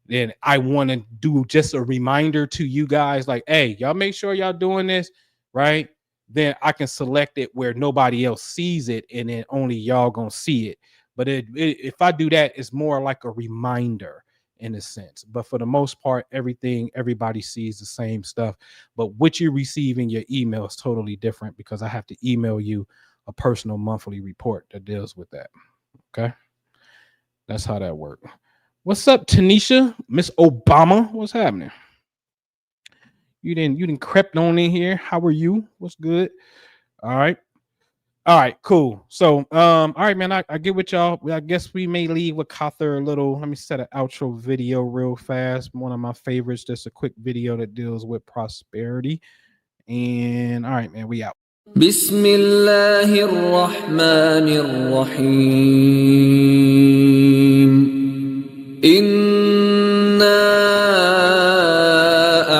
then I want to do just a reminder to you guys like, hey, y'all make sure y'all doing this, right? Then I can select it where nobody else sees it and then only y'all gonna see it. But if I do that, it's more like a reminder in a sense. But for the most part, everybody sees the same stuff. But what you receive in your email is totally different because I have to email you a personal monthly report that deals with that. Okay. That's how that works. What's up, Tanisha? Miss Obama? What's happening? You didn't crept on in here. How are you? What's good? All right, cool. So, all right, man. I get with y'all. I guess we may leave with Kather a little. Let me set an outro video real fast. One of my favorites, just a quick video that deals with prosperity And all right, man, we out. بسم الله الرحمن الرحيم إنا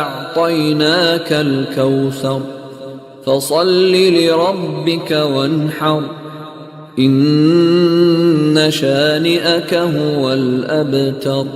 أعطيناك الكوثر فصل لربك وانحر إن شانئك هو الأبتر